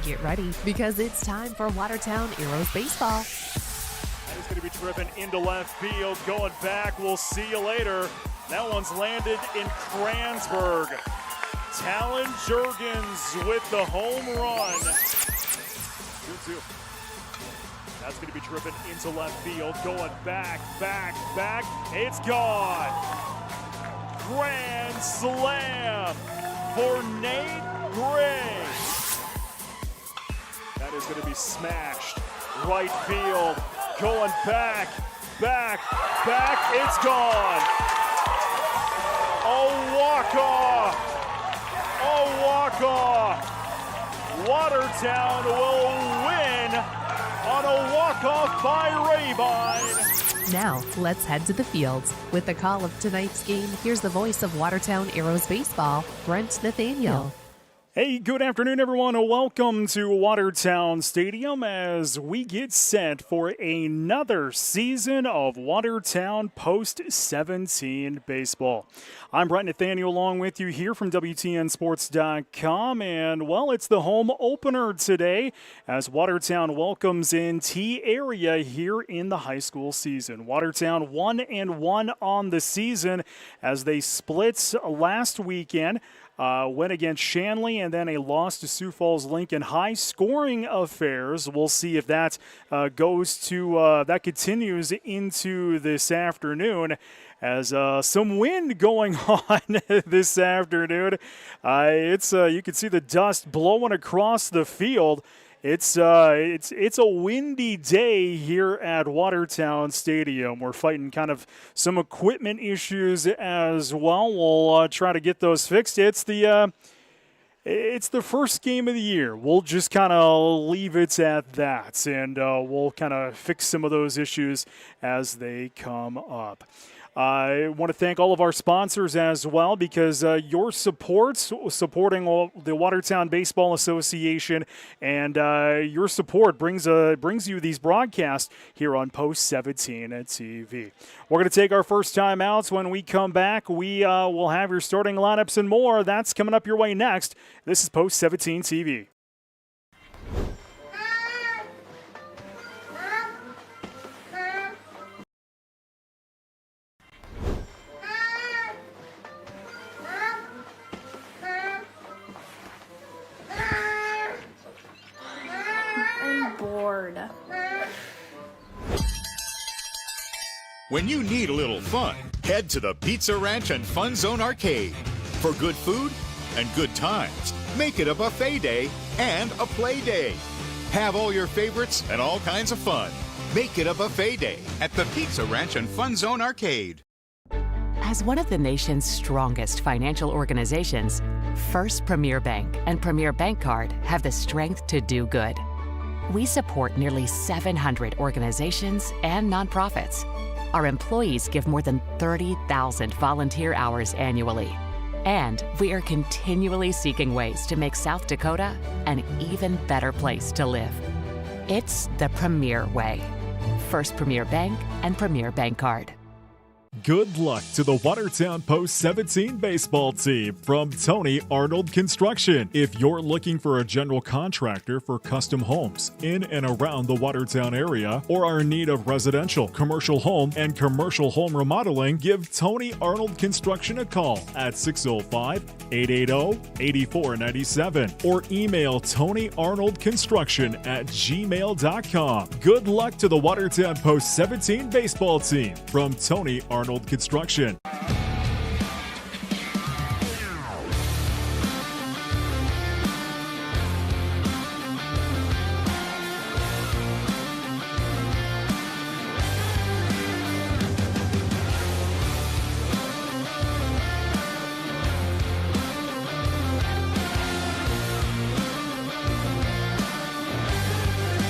Get ready because it's time for Watertown Heroes Baseball. That is going to be driven into left field. Going back, we'll see you later. That one's landed in Kranzberg. Talon Jurgens with the home run. 2-2. That's going to be driven into left field. Going back. It's gone. Grand slam for Nate Gray. That is going to be smashed. Right field. Going back. It's gone. A walk-off. Watertown will win on a walk-off by Rabine. Now, let's head to the fields. With the call of tonight's game, here's the voice of Watertown Heroes Baseball, Brent Nathaniel. Hey, good afternoon, everyone. Welcome to Watertown Stadium as we get set for another season of Watertown Post-17 baseball. I'm Brent Nathaniel along with you here from WTNSports.com, and, well, it's the home opener today as Watertown welcomes in T-Area here in the high school season. Watertown 1-1 on the season as they split last weekend. Went against Shanley and then a loss to Sioux Falls Lincoln. High scoring affairs. We'll see if that that continues into this afternoon as some wind going on this afternoon. You can see the dust blowing across the field. It's a windy day here at Watertown Stadium. We're fighting kind of some equipment issues as well. We'll try to get those fixed. It's the first game of the year. We'll just kind of leave it at that, and we'll kind of fix some of those issues as they come up. I want to thank all of our sponsors as well because your supporting the Watertown Baseball Association and your support brings you these broadcasts here on Post-17 TV. We're going to take our first time outs. When we come back, we will have your starting lineups and more. That's coming up your way next. This is Post-17 TV. When you need a little fun, head to the Pizza Ranch and Fun Zone Arcade. For good food and good times, make it a buffet day and a play day. Have all your favorites and all kinds of fun. Make it a buffet day at the Pizza Ranch and Fun Zone Arcade. As one of the nation's strongest financial organizations, First Premier Bank and Premier Bank Card have the strength to do good. We support nearly 700 organizations and nonprofits. Our employees give more than 30,000 volunteer hours annually. And we are continually seeking ways to make South Dakota an even better place to live. It's the Premier way. First Premier Bank and Premier Bank Card. Good luck to the Watertown Post-17 baseball team from Tony Arnold Construction. If you're looking for a general contractor for custom homes in and around the Watertown area or are in need of residential, commercial home, and commercial home remodeling, give Tony Arnold Construction a call at 605-880-8497 or email TonyArnoldConstruction@gmail.com. Good luck to the Watertown Post-17 baseball team from Tony Arnold Construction.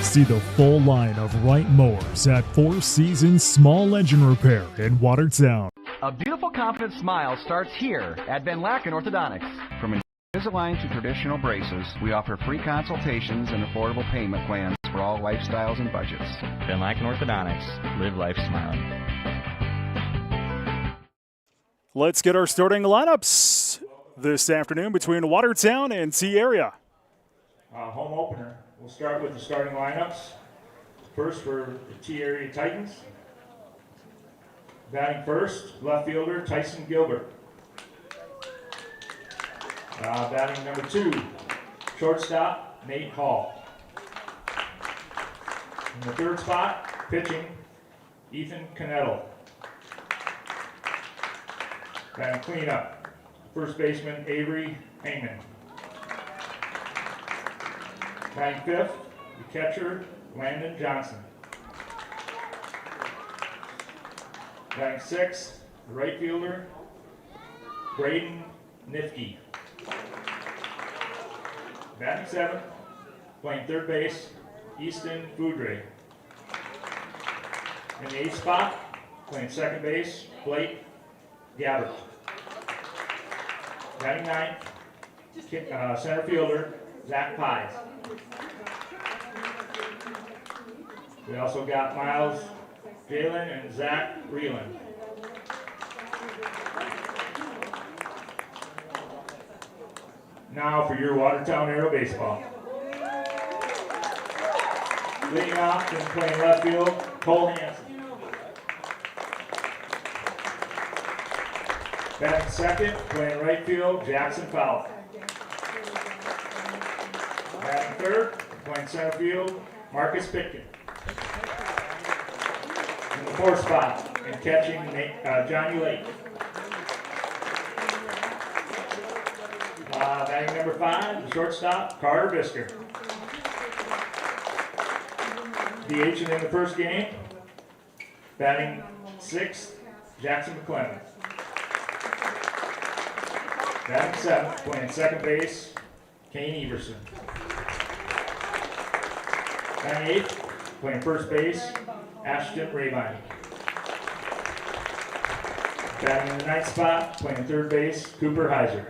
See the full line of Wright Mowers at Four Seasons Small Engine Repair in Watertown. A beautiful, confident smile starts here at Van Laken Orthodontics. From Invisalign to traditional braces, we offer free consultations and affordable payment plans for all lifestyles and budgets. Van Laken Orthodontics. Live life smiling. Let's get our starting lineups this afternoon between Watertown and T-Area. home opener. We'll start with the starting lineups. First for the T-Area Titans. Batting first, left fielder Tyson Gilbert. Batting number 2, shortstop Nate Hall. In the third spot, pitching Ethan Canettle. Batting cleanup, first baseman Avery Hangman. Batting fifth, the catcher Landon Johnson. Batting sixth, the right fielder Braden Nifke. Batting seventh, playing third base Easton Foudre. In the eighth spot, playing second base Blake Gabbert. Batting ninth, center fielder Zach Pies. We also got Miles Jalen and Zach Reeland. Now for your Watertown Aero baseball. Leading off and playing left field, Cole Hansen. Batting second, playing right field, Jackson Fowler. Batting third, playing center field, Marcus Pitkin. In the fourth spot, and catching Johnny Lake. Batting number 5, the shortstop, Carter Bisker. DHing in the first game. Batting 6th, Jackson McClellan. Batting 7th, playing second base, Kane Everson. Batting 8th, playing first base, Ashton Rabine. Batting in the 9th spot, playing third base, Cooper Heiser.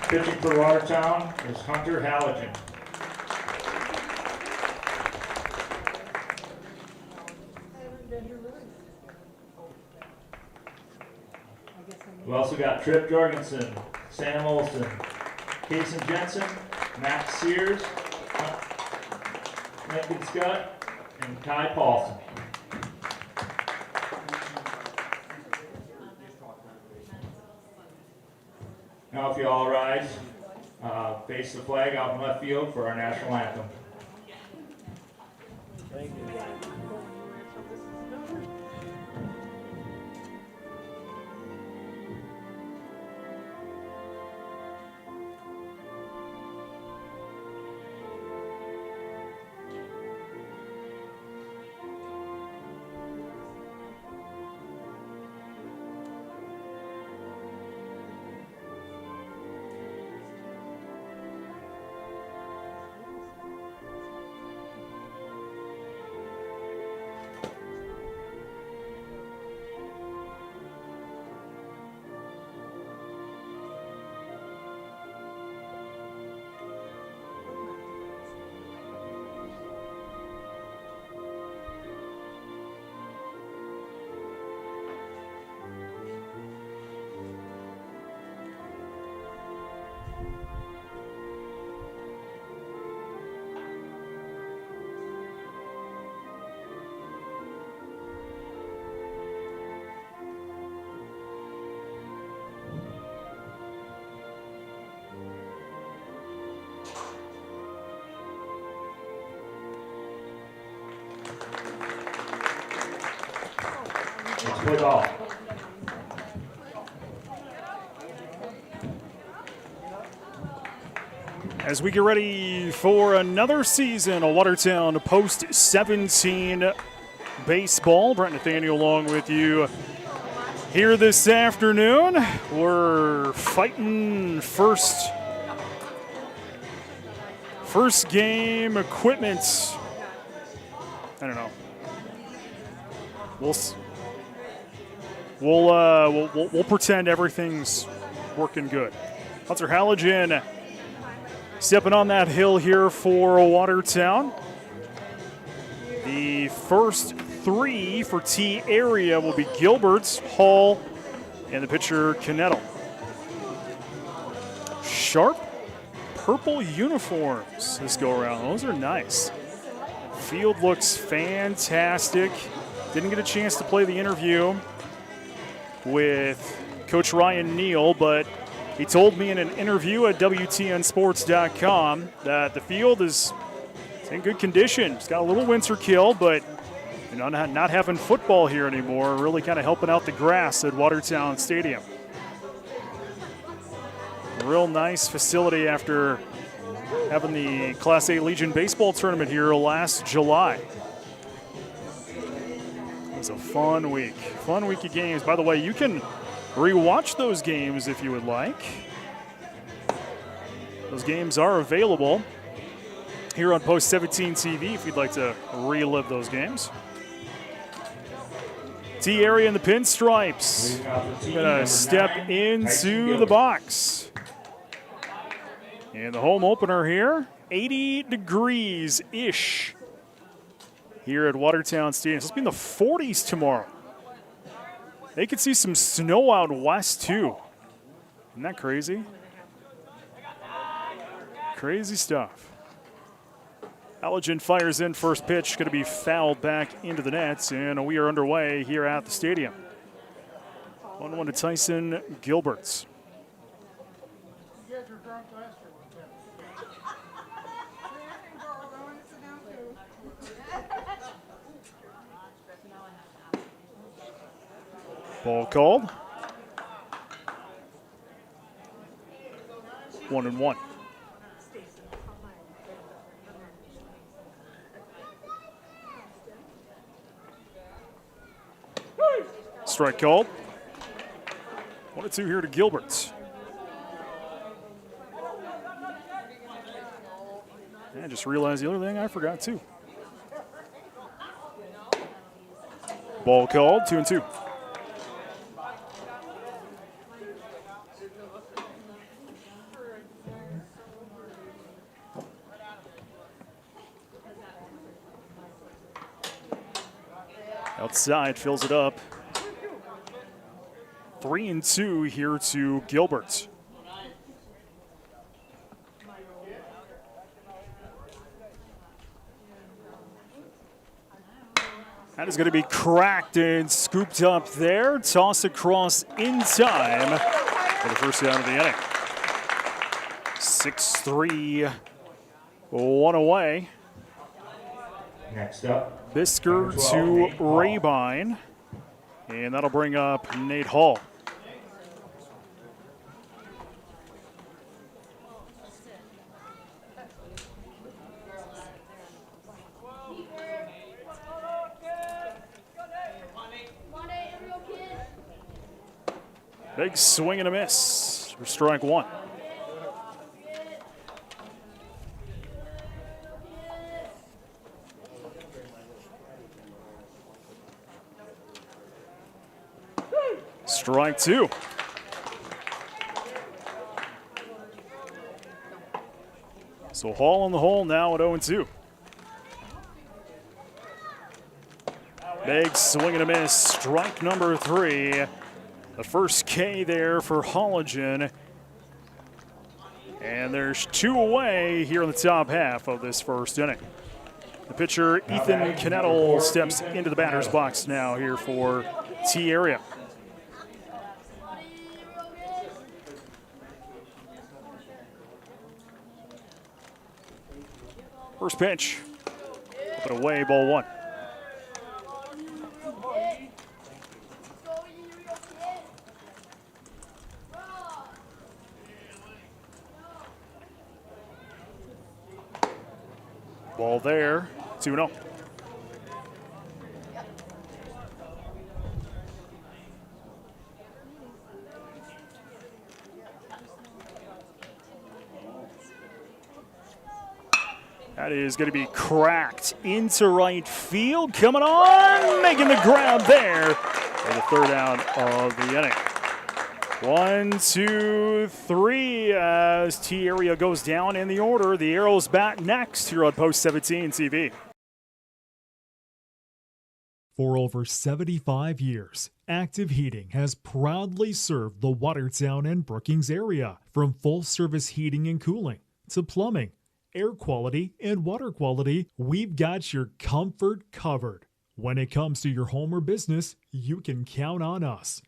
Pitching for Watertown is Hunter Halligan. We also got Tripp Jorgensen, Sam Olson, Kason Jensen, Max Sears, Lincoln Scott, and Kai Paulson. Now if you all rise, face the flag out in left field for our national anthem. Thank you. Let's play ball. As we get ready for another season of Watertown Post 17 baseball, Brent Nathaniel along with you here this afternoon. We're fighting first game equipment. I don't know. We'll pretend everything's working good. Hunter Halligan stepping on that hill here for Watertown. The first 3 for T area will be Gilbert's, Hall, and the pitcher Canettle. Sharp purple uniforms this go around. Those are nice. Field looks fantastic. Didn't get a chance to play the interview with Coach Ryan Neal, but he told me in an interview at WTNsports.com that the field is in good condition. It's got a little winter kill, but not having football here anymore, really kind of helping out the grass at Watertown Stadium. A real nice facility after having the Class A Legion baseball tournament here last July. It was a fun week of games. By the way, you can rewatch those games if you would like. Those games are available here on Post 17 TV if you'd like to relive those games. T area in the pinstripes. Gonna step into the box. And the home opener here, 80 degrees-ish here at Watertown Stadium. It's supposed to be in the 40s tomorrow. They could see some snow out west, too. Isn't that crazy? Crazy stuff. Allergen fires in first pitch, going to be fouled back into the nets, and we are underway here at the stadium. 1-1 to Tyson Gilberts. Ball called. 1-1. Strike called. 1-2 here to Gilberts. I just realized the other thing I forgot too. Ball called, 2-2. Outside, fills it up. 3-2 here to Gilbert. That is going to be cracked and scooped up there. Toss across in time for the first down of the inning. 6-3, 1 away. Next up, Bisker to Rabine, and that'll bring up Nate Hall. Big swing and a miss for strike one. Strike two. So Hall in the hole now at 0-2. Big swing and a miss, strike number three. The first K there for Holligan. And there's two away here in the top half of this first inning. The pitcher, Ethan Knettle, steps into the batter's box now here for T area. First pitch, up and away, ball one. Ball there, 2-0. That is going to be cracked into right field. Coming on, making the grab there for the third out of the inning. 1, 2, 3 as T area goes down in the order. The Arrows bat next here on Post 17 TV. For over 75 years, Active Heating has proudly served the Watertown and Brookings area. From full-service heating and cooling to plumbing, air quality, and water quality, we've got your comfort covered. When it comes to your home or business, you can count on us.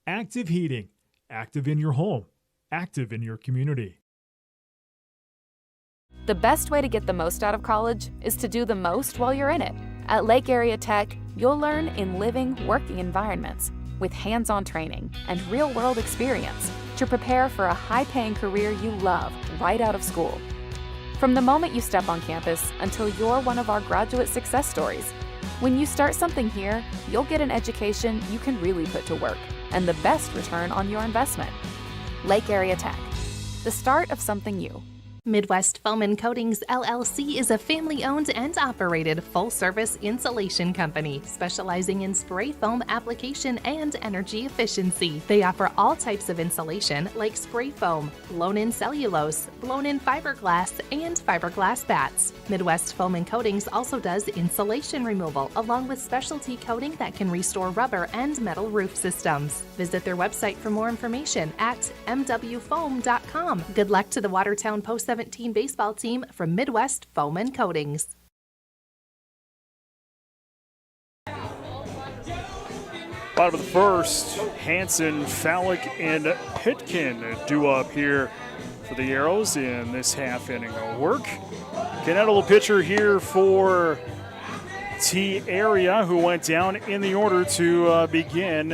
Active Heating, active in your home, active in your community. The best way to get the most out of college is to do the most while you're in it. At Lake Area Tech, you'll learn in living, working environments with hands-on training and real-world experience to prepare for a high-paying career you love right out of school. From the moment you step on campus until you're one of our graduate success stories, when you start something here, you'll get an education you can really put to work and the best return on your investment. Lake Area Tech, the start of something new. Midwest Foam and Coatings LLC is a family-owned and operated full-service insulation company specializing in spray foam application and energy efficiency. They offer all types of insulation like spray foam, blown-in cellulose, blown-in fiberglass, and fiberglass bats. Midwest Foam and Coatings also does insulation removal along with specialty coating that can restore rubber and metal roof systems. Visit their website for more information at mwfoam.com. Good luck to the Watertown Post 17 baseball team from Midwest Foam and Coatings. Bottom of the first, Hanson, Fallick, and Pitkin due up here for the Arrows in this half inning of work. Canettle pitcher here for T Area, who went down in the order to begin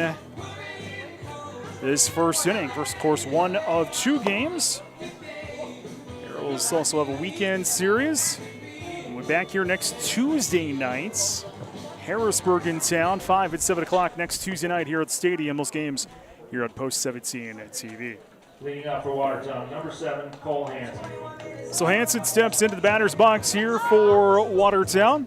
this first inning. First, of course, one of two games. Arrows also have a weekend series. And we're back here next Tuesday nights. Harrisburg in town, 5 at 7 o'clock next Tuesday night here at the stadium. Those games here at Post 17 TV. Leading up for Watertown, number 7, Cole Hanson. So Hanson steps into the batter's box here for Watertown.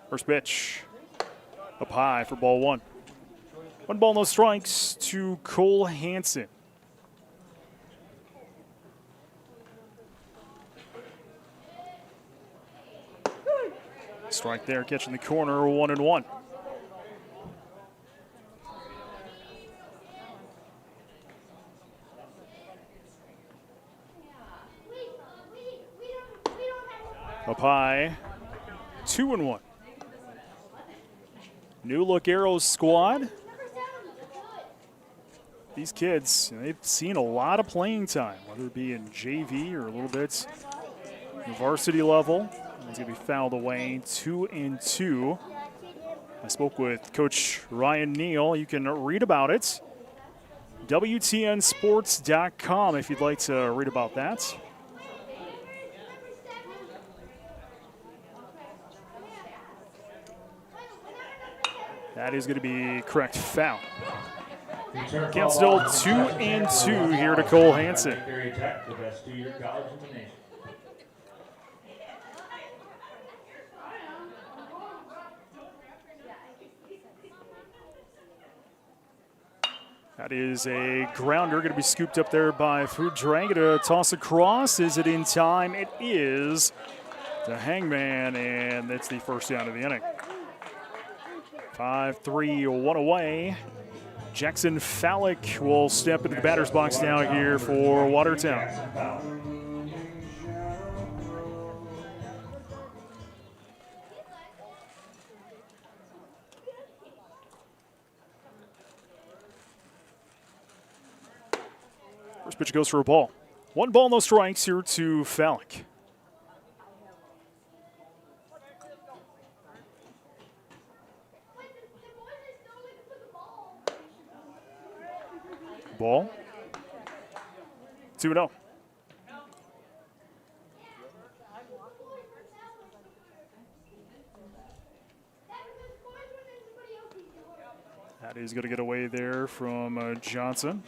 First pitch up high for ball one. 1 ball, no strikes to Cole Hanson. Strike there, catching the corner, 1-1. Up high, 2-1. New look Arrows squad. These kids, they've seen a lot of playing time, whether it be in JV or a little bit the varsity level. It's going to be fouled away, 2-2. I spoke with Coach Ryan Neal. You can read about it. WTNsports.com if you'd like to read about that. That is going to be correct foul. Count still 2-2 here to Cole Hanson. The best 2-year college in the nation. That is a grounder, going to be scooped up there by Food Dragon to toss across. Is it in time? It is. The Hangman, and that's the first down of the inning. 5-3, 1 away. Jackson Fallick will step into the batter's box now here for Watertown. First pitch goes for a ball. 1 ball, no strikes here to Fallick. Ball. 2-0. That is going to get away there from Johnson.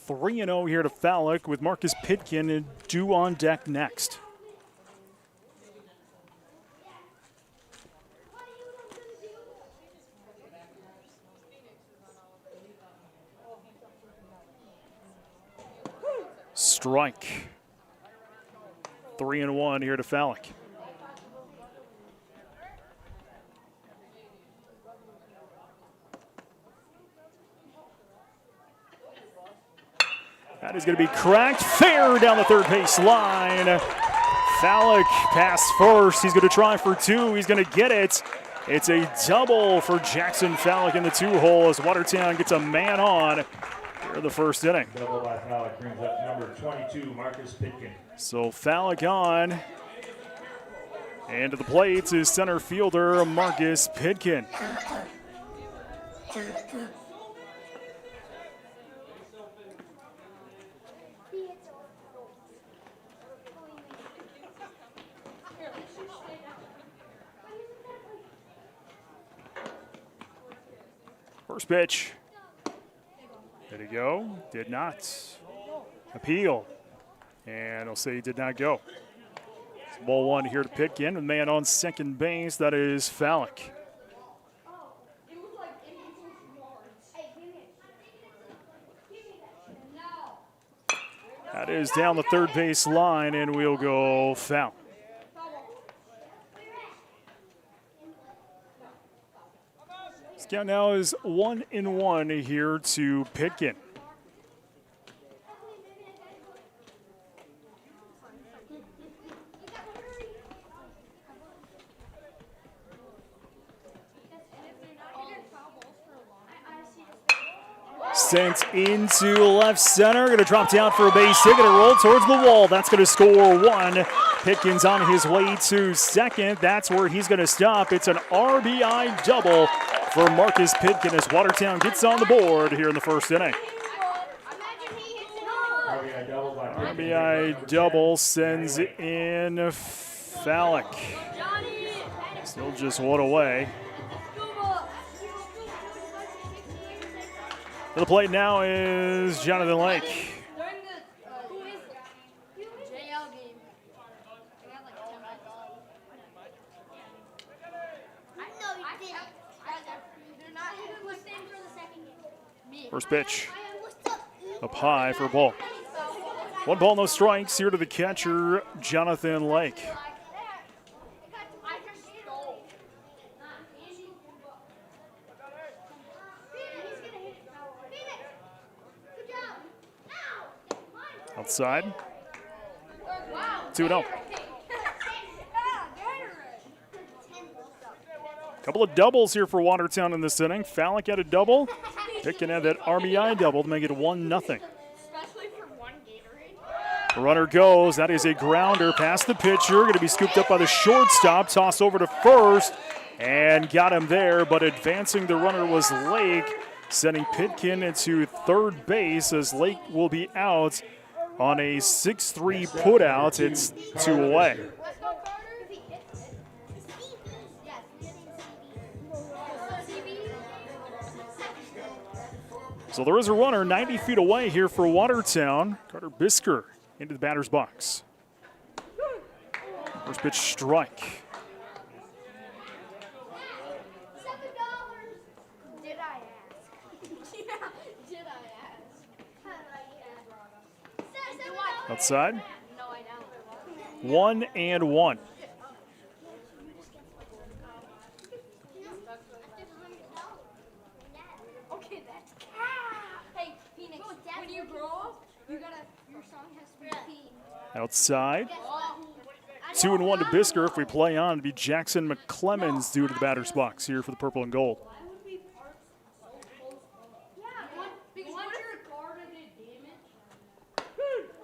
3-0 here to Fallick with Marcus Pitkin due on deck next. Strike. 3-1 here to Fallick. That is going to be cracked. Fair down the third base line. Fallick pass first. He's going to try for two. He's going to get it. It's a double for Jackson Fallick in the two-hole as Watertown gets a man on here in the first inning. Double by Fallick brings up number 22, Marcus Pitkin. So Fallick on. And to the plate is center fielder Marcus Pitkin. First pitch. Did he go? Did not. Appeal. And I'll say he did not go. It's ball one here to Pitkin. The man on second base, that is Fallick. That is down the third base line, and we'll go foul. Count now is 1-1 here to Pitkin. Sent into left center, going to drop down for a base hit, going to roll towards the wall. That's going to score one. Pitkin's on his way to second. That's where he's going to stop. It's an RBI double for Marcus Pitkin as Watertown gets on the board here in the first inning. RBI double sends in Fallick. Still just one away. To the plate now is Jonathan Lake. First pitch up high for a ball. One ball, no strikes here to the catcher, Jonathan Lake. Outside. 2-0. Couple of doubles here for Watertown in this inning. Fallick had a double. Pitkin had that RBI double to make it 1-0. The runner goes. That is a grounder past the pitcher. Going to be scooped up by the shortstop. Toss over to first. And got him there. But advancing the runner was Lake. Sending Pitkin into third base as Lake will be out on a 6-3 putout. It's 2 away. So there is a runner 90 feet away here for Watertown. Carter Bisker into the batter's box. First pitch strike. Outside. 1-1. Outside. 2-1 to Bisker. If we play on, it'd be Jackson McClemens due to the batter's box here for the purple and gold.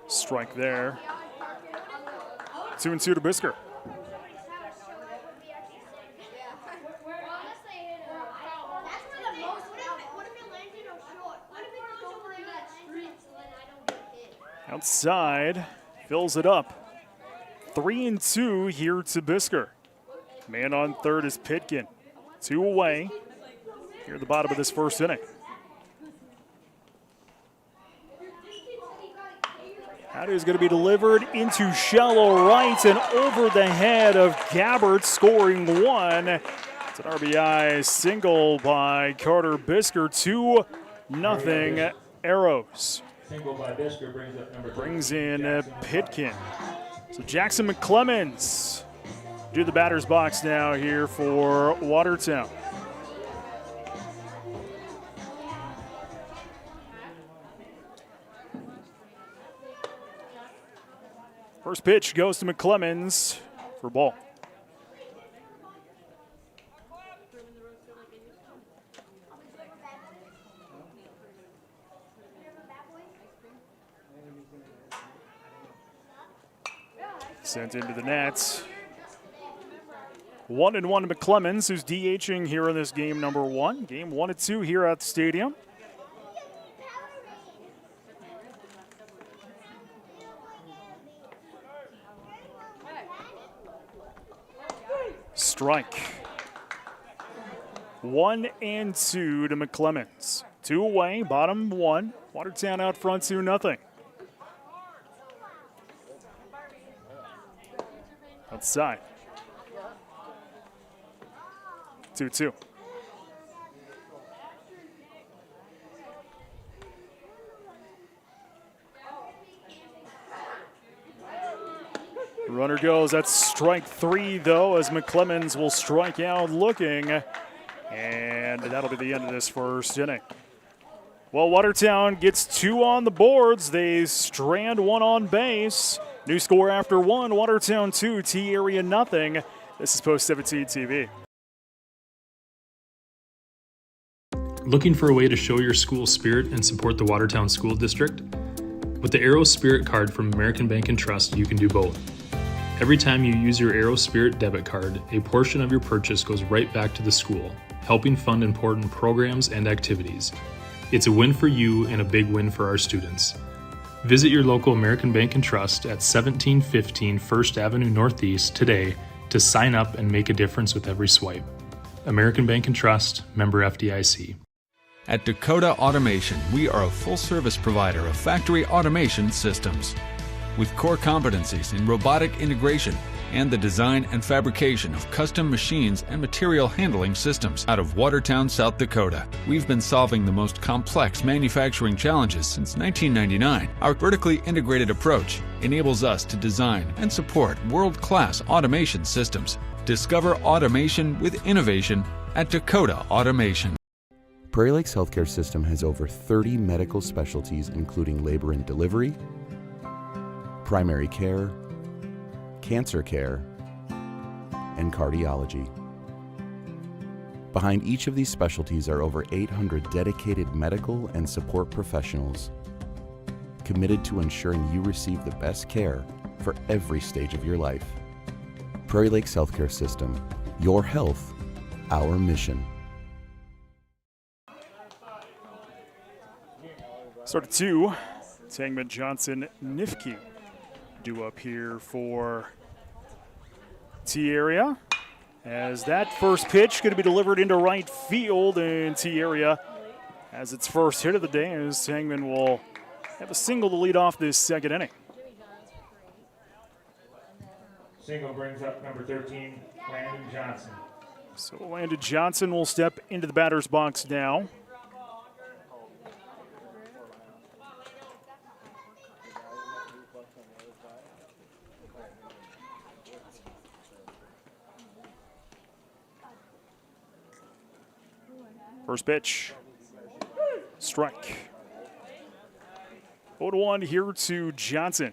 Strike there. 2-2 to Bisker. Outside, fills it up. 3-2 here to Bisker. Man on third is Pitkin. 2 away here at the bottom of this first inning. That is going to be delivered into shallow right and over the head of Gabbert, scoring one. It's an RBI single by Carter Bisker. 2-0 Arrows. Single by Bisker brings up number brings in Pitkin. So Jackson McClemens do the batter's box now here for Watertown. First pitch goes to McClemens for ball. Sent into the net. 1-1 to McClemens, who's DHing here in this game number 1. Game 1 and 2 here at the stadium. Strike. 1-2 to McClemens. 2 away, bottom 1. Watertown out front 2-0. Outside. 2-2. Runner goes. That's strike 3, though, as McClemens will strike out looking. And that'll be the end of this first inning. Well, Watertown gets 2 on the boards. They strand 1 on base. New score after 1, Watertown 2, T-Area nothing. This is Post 17 TV. Looking for a way to show your school spirit and support the Watertown School District? With the Aero Spirit card from American Bank and Trust, you can do both. Every time you use your Aero Spirit debit card, a portion of your purchase goes right back to the school, helping fund important programs and activities. It's a win for you and a big win for our students. Visit your local American Bank and Trust at 1715 First Avenue Northeast today to sign up and make a difference with every swipe. American Bank and Trust, member FDIC. At Dakota Automation, we are a full-service provider of factory automation systems. With core competencies in robotic integration and the design and fabrication of custom machines and material handling systems out of Watertown, South Dakota. We've been solving the most complex manufacturing challenges since 1999. Our vertically integrated approach enables us to design and support world-class automation systems. Discover automation with innovation at Dakota Automation. Prairie Lakes Healthcare System has over 30 medical specialties, including labor and delivery, primary care, cancer care, and cardiology. Behind each of these specialties are over 800 dedicated medical and support professionals committed to ensuring you receive the best care for every stage of your life. Prairie Lakes Healthcare System, your health, our mission. Start at 2. Tangman, Johnson, Nifke due up here for T-Area. As that first pitch going to be delivered into right field, and T-Area has its first hit of the day as Tangman will have a single to lead off this second inning. Single brings up number 13, Landon Johnson. So Landon Johnson will step into the batter's box now. First pitch, strike. 0-1 here to Johnson.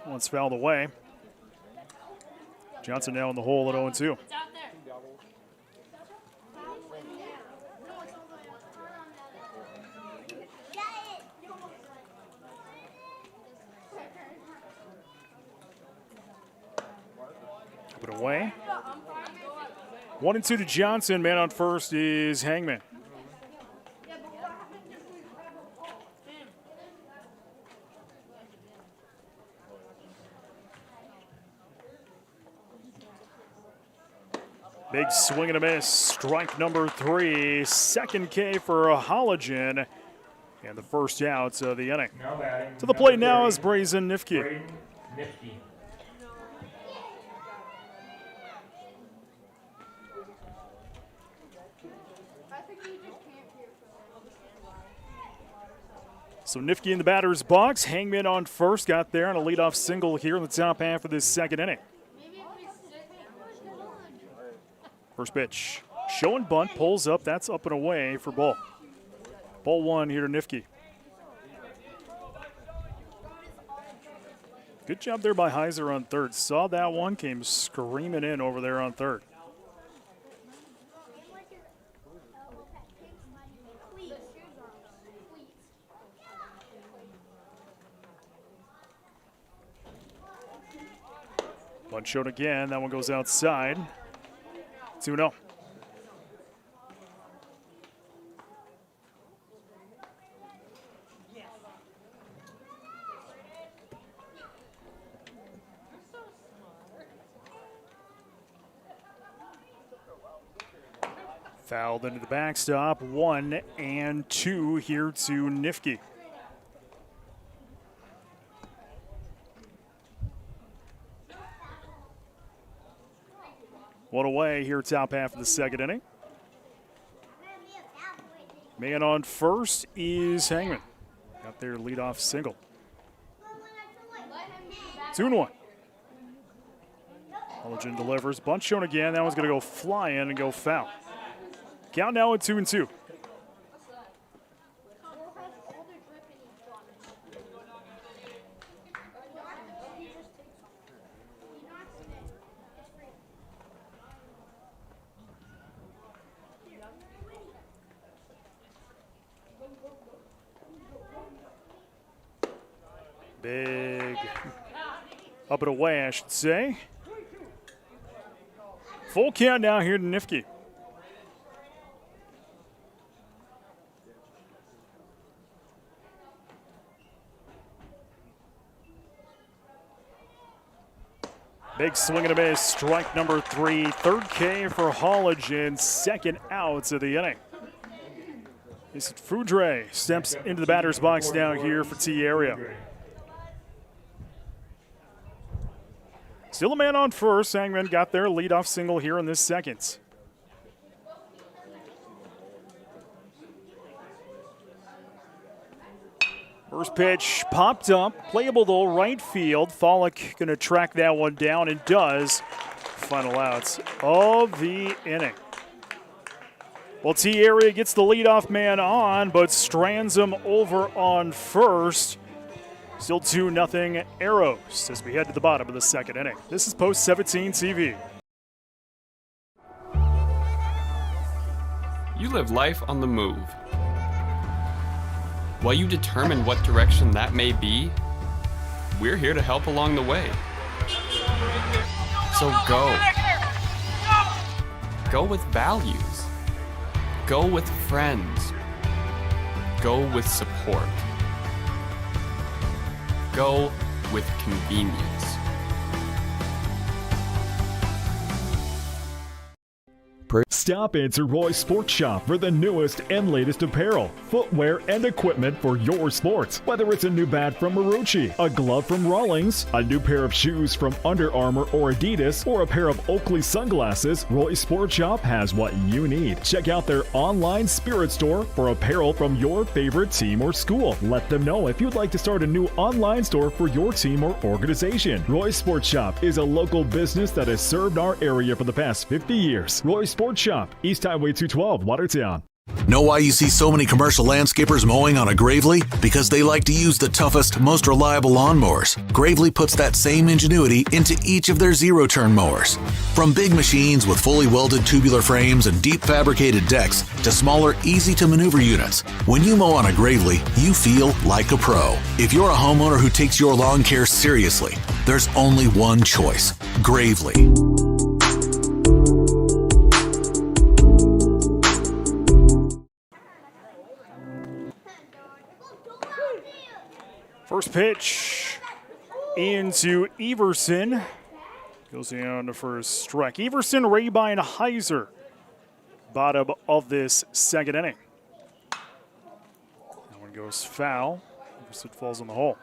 Once fouled away. Johnson now in the hole at 0-2. Put away. 1-2 to Johnson. Man on first is Hangman. Big swing and a miss. Strike number 3. Second K for Hologen. And the first out of the inning. To the plate now is Brazen Nifke. So Nifke in the batter's box. Hangman on first. Got there on a leadoff single here in the top half of this second inning. First pitch. Show and bunt, pulls up. That's up and away for ball. Ball one here to Nifke. Good job there by Heiser on third. Saw that one, came screaming in over there on third. Bunt showed again. That one goes outside. 2-0. Fouled into the backstop. 1 and 2 here to Nifke. One away here, top half of the second inning. Man on first is Hangman. Got their leadoff single. 2-1. Elgin delivers. Bunt shown again. That one's going to go flying and go foul. Count now at 2-2. Big up and away, I should say. Full count now here to Nifke. Big swing and a miss, strike number 3. Third K for Hollage and second out of the inning. This Foudre steps into the batter's box down here for T area. Still a man on first. Hangman got their leadoff single here in this second. First pitch popped up, playable though, right field. Follick going to track that one down and does. Final outs of the inning. Well, T area gets the leadoff man on, but strands him over on first. Still 2-0 Arrows as we head to the bottom of the second inning. This is Post 17 TV. You live life on the move. While you determine what direction that may be, we're here to help along the way. So go. Go with values. Go with friends. Go with support. Go with convenience. Stop into Roy's Sports Shop for the newest and latest apparel, footwear, and equipment for your sports. Whether it's a new bat from Marucci, a glove from Rawlings, a new pair of shoes from Under Armour or Adidas, or a pair of Oakley sunglasses, Roy's Sports Shop has what you need. Check out their online spirit store for apparel from your favorite team or school. Let them know if you'd like to start a new online store for your team or organization. Roy's Sports Shop is a local business that has served our area for the past 50 years. Roy's Sports Shop, East Highway 212, Watertown. Know why you see so many commercial landscapers mowing on a Gravely? Because they like to use the toughest, most reliable lawnmowers. Gravely puts that same ingenuity into each of their zero-turn mowers. From big machines with fully welded tubular frames and deep fabricated decks to smaller, easy-to-maneuver units, when you mow on a Gravely, you feel like a pro. If you're a homeowner who takes your lawn care seriously, there's only one choice: Gravely. First pitch into Everson. Goes down for a strike. Everson, Rabine, Heiser. Bottom of this second inning. That one goes foul. Everson falls in the hole.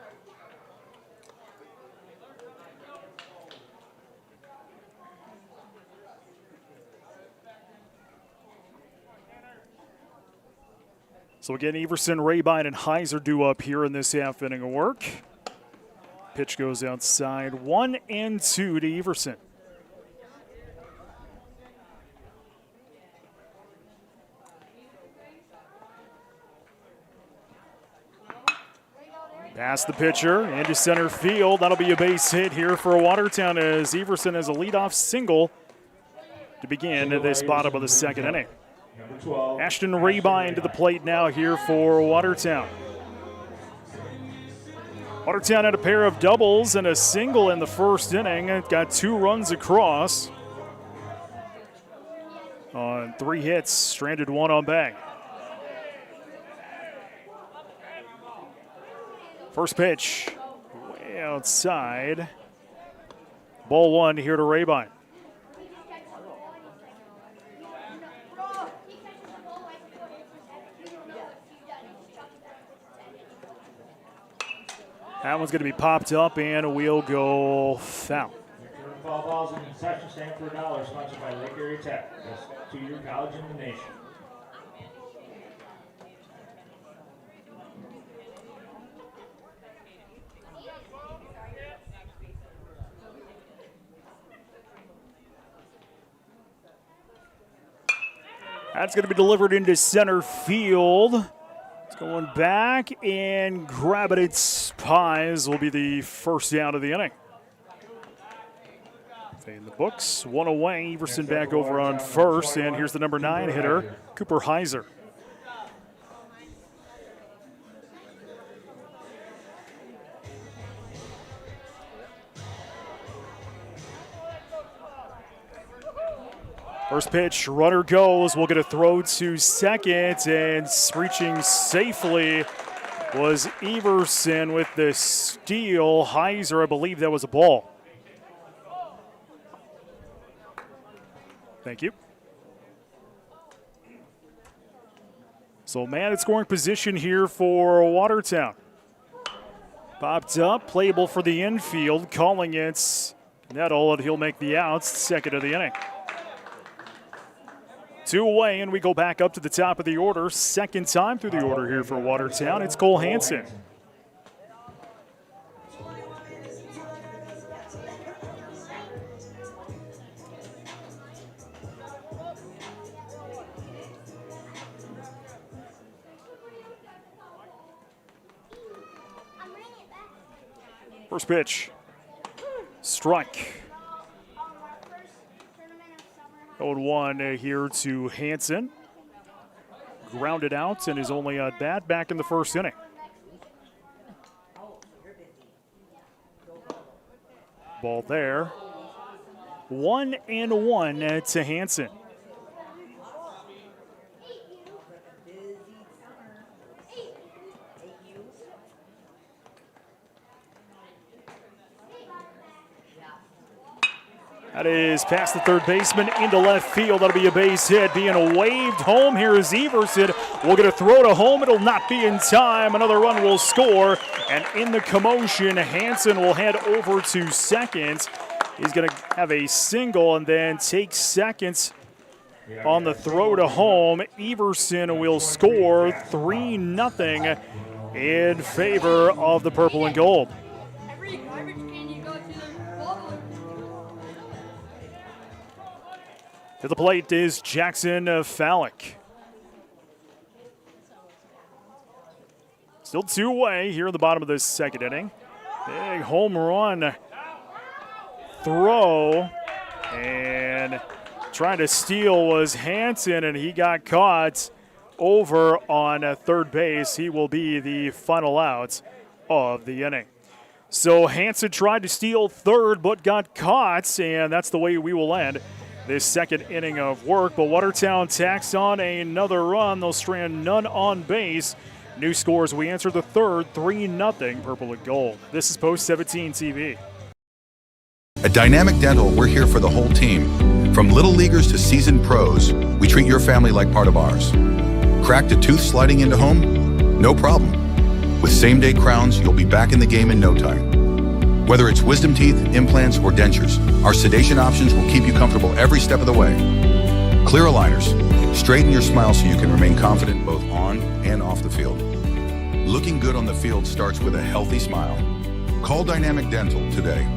So again, Everson, Rabine, and Heiser due up here in this half inning of work. Pitch goes outside. 1-2 to Everson. Past the pitcher into center field. That'll be a base hit here for Watertown as Everson has a leadoff single to begin this bottom of the second inning. Ashton Rabine to the plate now here for Watertown. Watertown had a pair of doubles and a single in the first inning. It got 2 runs across on 3 hits, stranded 1 on bag. First pitch, way outside. Ball 1 here to Rabine. That one's going to be popped up and we'll go foul. Foul balls in concession stand for $1, sponsored by Lake Area Tech. Best 2-year college in the nation. That's going to be delivered into center field. It's going back and grabbing its pies will be the first down of the inning. In the books, 1 away. Everson back over on first, and here's the number 9 hitter, Cooper Heiser. First pitch, runner goes. We'll get a throw to second, and reaching safely was Everson with the steal. Heiser, I believe that was a ball. Thank you. So man at scoring position here for Watertown. Popped up, playable for the infield, calling it Nettle, and he'll make the outs, second of the inning. 2 away, and we go back up to the top of the order. Second time through the order here for Watertown. It's Cole Hansen. First pitch, strike. 0-1 here to Hansen. Grounded out and is only at bat back in the first inning. Ball there. 1-1 to Hansen. That is past the third baseman into left field. That'll be a base hit. Being waved home here is Everson. We'll get a throw to home. It'll not be in time. Another run will score. And in the commotion, Hansen will head over to second. He's going to have a single and then take seconds on the throw to home. Everson will score 3-0 in favor of the purple and gold. To the plate is Jackson Fallick. Still 2 away here in the bottom of the second inning. Big home run throw. And trying to steal was Hansen, and he got caught over on third base. He will be the final out of the inning. So Hansen tried to steal third but got caught, and that's the way we will end this second inning of work. But Watertown tacks on another run. They'll strand none on base. New scores, we answer the third, 3-0 purple and gold. This is Post 17 TV. At Dynamic Dental, we're here for the whole team. From little leaguers to seasoned pros, we treat your family like part of ours. Cracked a tooth sliding into home? No problem. With same-day crowns, you'll be back in the game in no time. Whether it's wisdom teeth, implants, or dentures, our sedation options will keep you comfortable every step of the way. Clear aligners. Straighten your smile so you can remain confident both on and off the field. Looking good on the field starts with a healthy smile. Call Dynamic Dental today.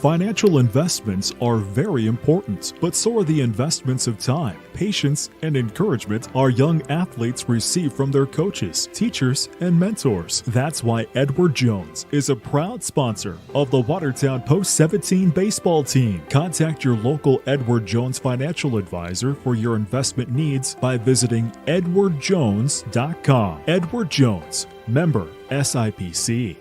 Financial investments are very important, but so are the investments of time, patience, and encouragement our young athletes receive from their coaches, teachers, and mentors. That's why Edward Jones is a proud sponsor of the Watertown Post-17 baseball team. Contact your local Edward Jones financial advisor for your investment needs by visiting edwardjones.com. Edward Jones, member SIPC.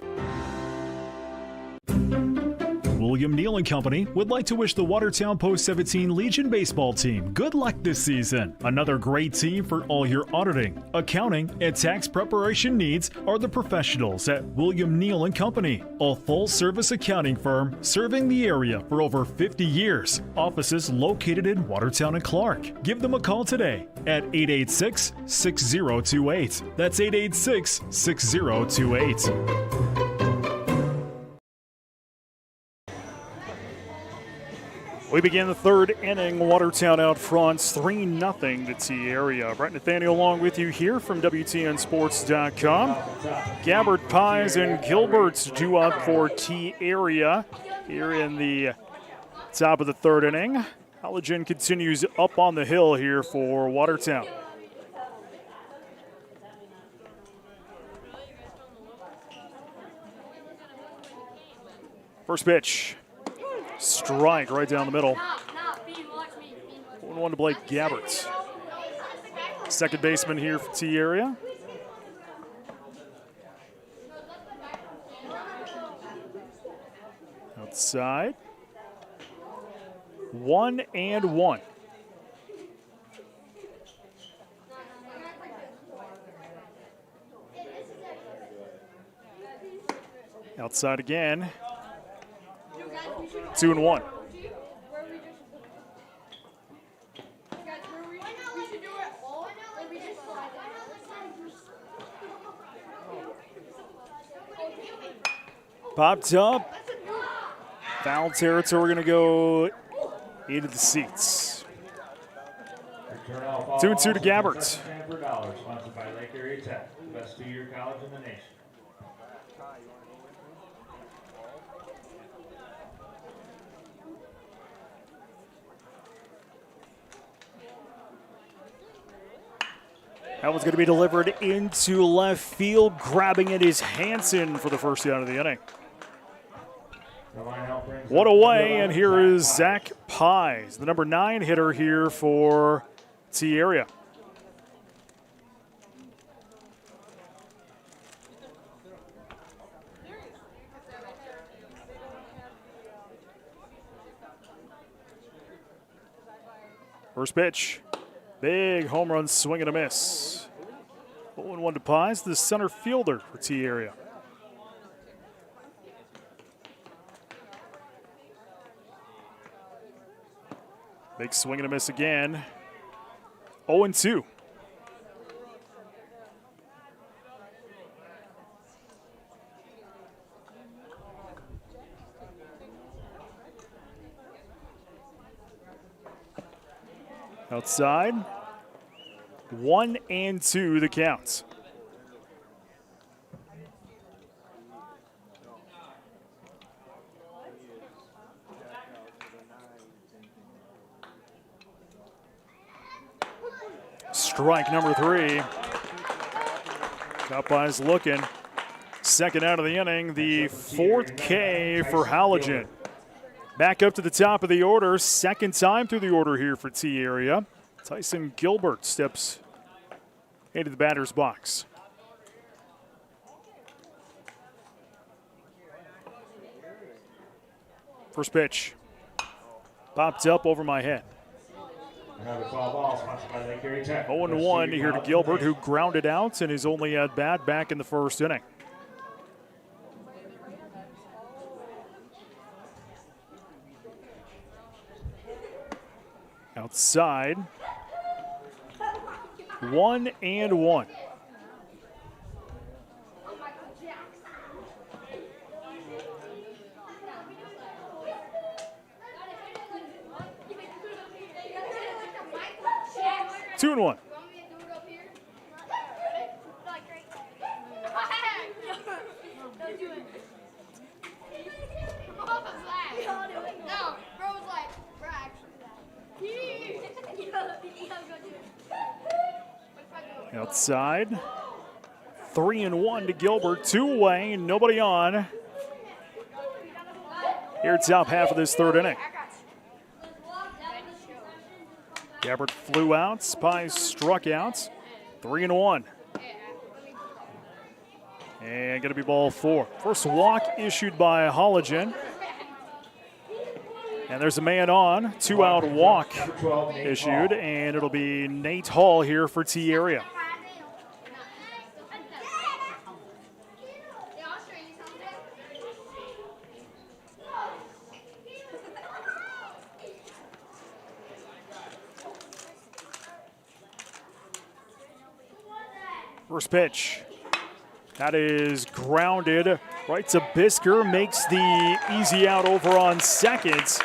William Neal & Company would like to wish the Watertown Post-17 Legion baseball team good luck this season. Another great team for all your auditing, accounting, and tax preparation needs are the professionals at William Neal & Company, a full-service accounting firm serving the area for over 50 years. Offices located in Watertown and Clark. Give them a call today at 886-6028. That's 886-6028. We begin the third inning. Watertown out front, 3-0 to T area. Brett Nathaniel along with you here from WTNSports.com. Gabbard, Pies, and Gilbert's due up for T area here in the top of the third inning. Halligan continues up on the hill here for Watertown. First pitch. Strike right down the middle. 1-1 to Blake Gabbert. Second baseman here for T area. Outside. 1-1. Outside again. 2-1. Popped up. Foul territory, going to go into the seats. 2-2 to Gabbert. Sponsored by Lake Area Tech, the best two-year college in the nation. That one's going to be delivered into left field. Grabbing it is Hansen for the first out of the inning. One away, and here is Zach Pies, the number 9 hitter here for T area. First pitch. Big home run swing and a miss. 0-1 to Pies, the center fielder for T area. Big swing and a miss again. 0-2. Outside. 1-2 the count. Strike number 3. Popeyes looking. Second out of the inning, the 4th K for Halligan. Back up to the top of the order, second time through the order here for T area. Tyson Gilbert steps into the batter's box. First pitch. Popped up over my head. 0-1 here to Gilbert, who grounded out and is only at bat back in the first inning. Outside. 1-1. Two and 1. outside. 3-1 to Gilbert. 2 away, nobody on. Here top half of this third inning. Gabbert flew out. Spies struck out. 3-1. And going to be ball 4. First walk issued by Holligen. And there's a man on. 2-out walk issued. And it'll be Nate Hall here for T area. First pitch. That is grounded right to Bisker. Makes the easy out over on second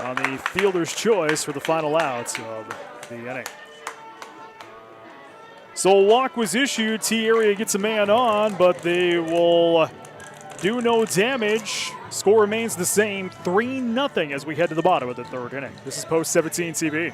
on the fielder's choice for the final out of the inning. So a walk was issued. T area gets a man on, but they will do no damage. Score remains the same, 3-0 as we head to the bottom of the third inning. This is Post 17 TV.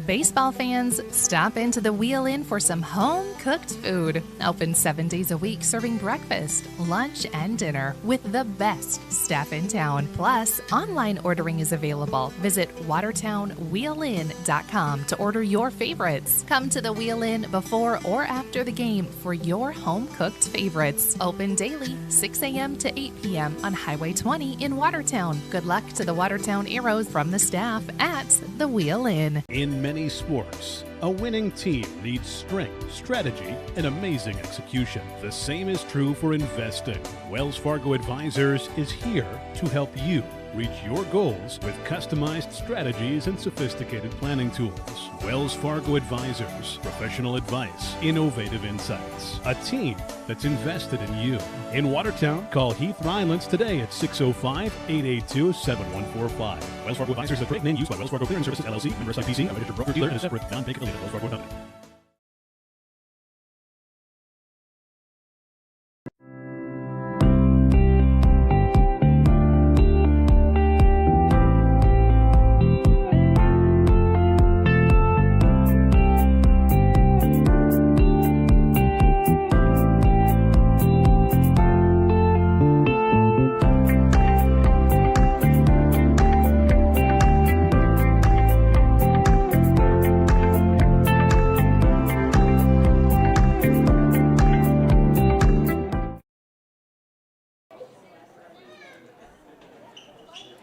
Baseball fans, stop into the Wheel Inn for some home-cooked food. Open 7 days a week, serving breakfast, lunch, and dinner with the best staff in town. Plus, online ordering is available. Visit watertownwheelin.com to order your favorites. Come to the Wheel Inn before or after the game for your home-cooked favorites. Open daily, 6 a.m. to 8 p.m. on Highway 20 in Watertown. Good luck to the Watertown Arrows from the staff at the Wheel Inn. In many sports, a winning team needs strength, strategy, and amazing execution. The same is true for investing. Wells Fargo Advisors is here to help you reach your goals with customized strategies and sophisticated planning tools. Wells Fargo Advisors, professional advice, innovative insights, a team that's invested in you. In Watertown, call Heath Rylands today at 605-882-7145. Wells Fargo Advisors is a trade name used by Wells Fargo Clearing Services, LLC, member SIPC, a registered broker-dealer, and a separate non-bank affiliate of Wells Fargo Company.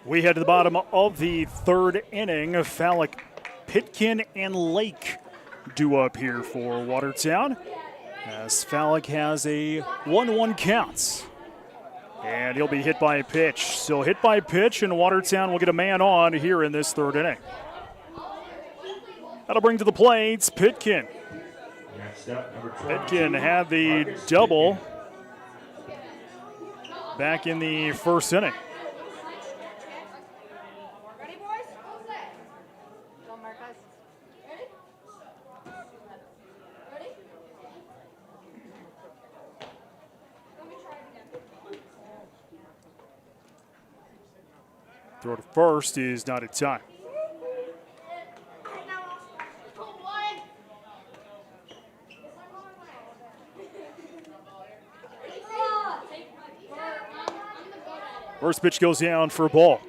We head to the bottom of the third inning. Fallick, Pitkin, and Lake due up here for Watertown, as Fallick has a 1-1 count. And he'll be hit by a pitch. So hit by pitch, and Watertown will get a man on here in this third inning. That'll bring to the plate Pitkin. Pitkin had the double back in the first inning. Throw to first is not in time. First pitch goes down for a ball.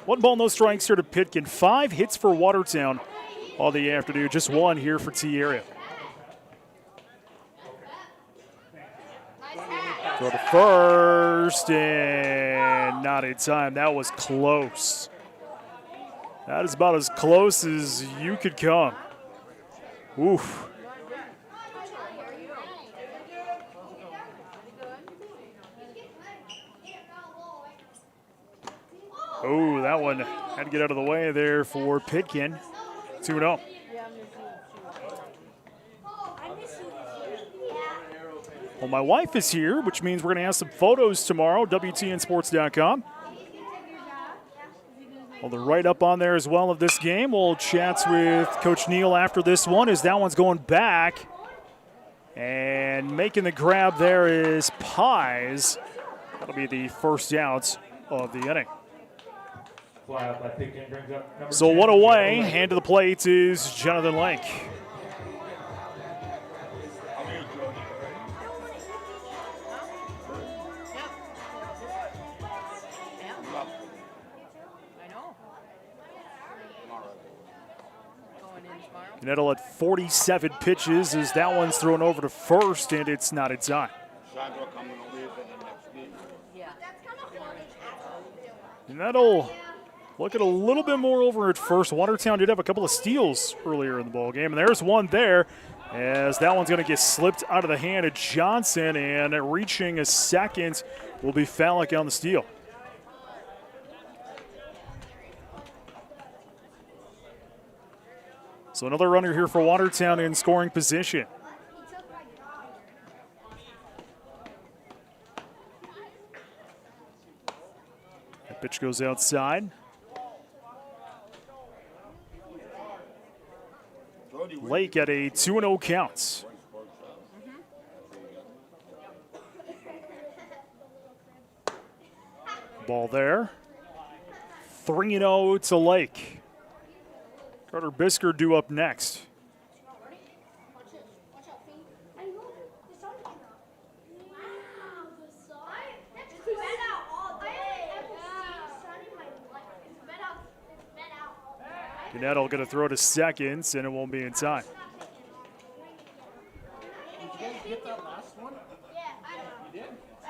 1 ball, no strikes here to Pitkin. 5 hits for Watertown all the afternoon. Just 1 here for T area. Throw to first and not in time. That was close. That is about as close as you could come. Oof. Oh, that one had to get out of the way there for Pitkin. 2-0. Well, my wife is here, which means we're going to have some photos tomorrow, WTNsports.com. Well, they're right up on there as well of this game. We'll chat with Coach Neal after this one, as that one's going back. And making the grab there is Pies. That'll be the first out of the inning. So 1 away, hand to the plate is Jonathan Lake. Nettle at 47 pitches as that one's thrown over to first, and it's not in time. Nettle looking a little bit more over at first. Watertown did have a couple of steals earlier in the ball game, and there's one there as that one's going to get slipped out of the hand of Johnson, and reaching a second will be Fallick on the steal. So another runner here for Watertown in scoring position. That pitch goes outside. Lake at a 2-0 count. Ball there. 3-0 to Lake. Carter Bisker due up next. Nettle going to throw to seconds, and it won't be in time. Did you guys get that last one? Yeah, I know. You did? I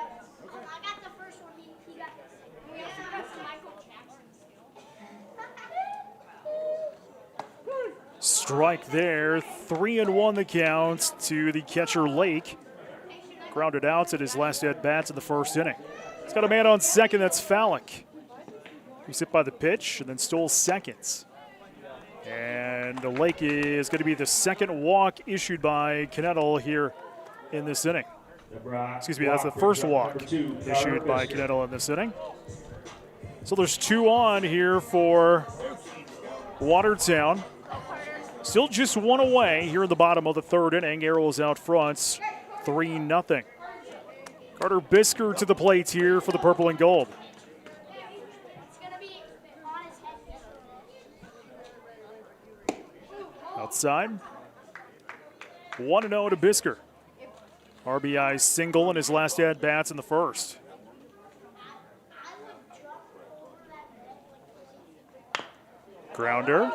got the first one. He got the second. We also got some Michael Jackson skill. Strike there. 3-1 the count to the catcher Lake. Grounded out at his last at-bats in the first inning. He's got a man on second. That's Fallick. He's hit by the pitch and then stole seconds. And the Lake is going to be the second walk issued by Knettle here in this inning. Excuse me, that's the first walk issued by Knettle in this inning. So there's 2 on here for Watertown. Still just 1 away here in the bottom of the 3rd inning. Arrows out front, 3-0. Carter Bisker to the plate here for the purple and gold. Outside. 1-0 to Bisker. RBI single in his last at-bats in the first. Grounder.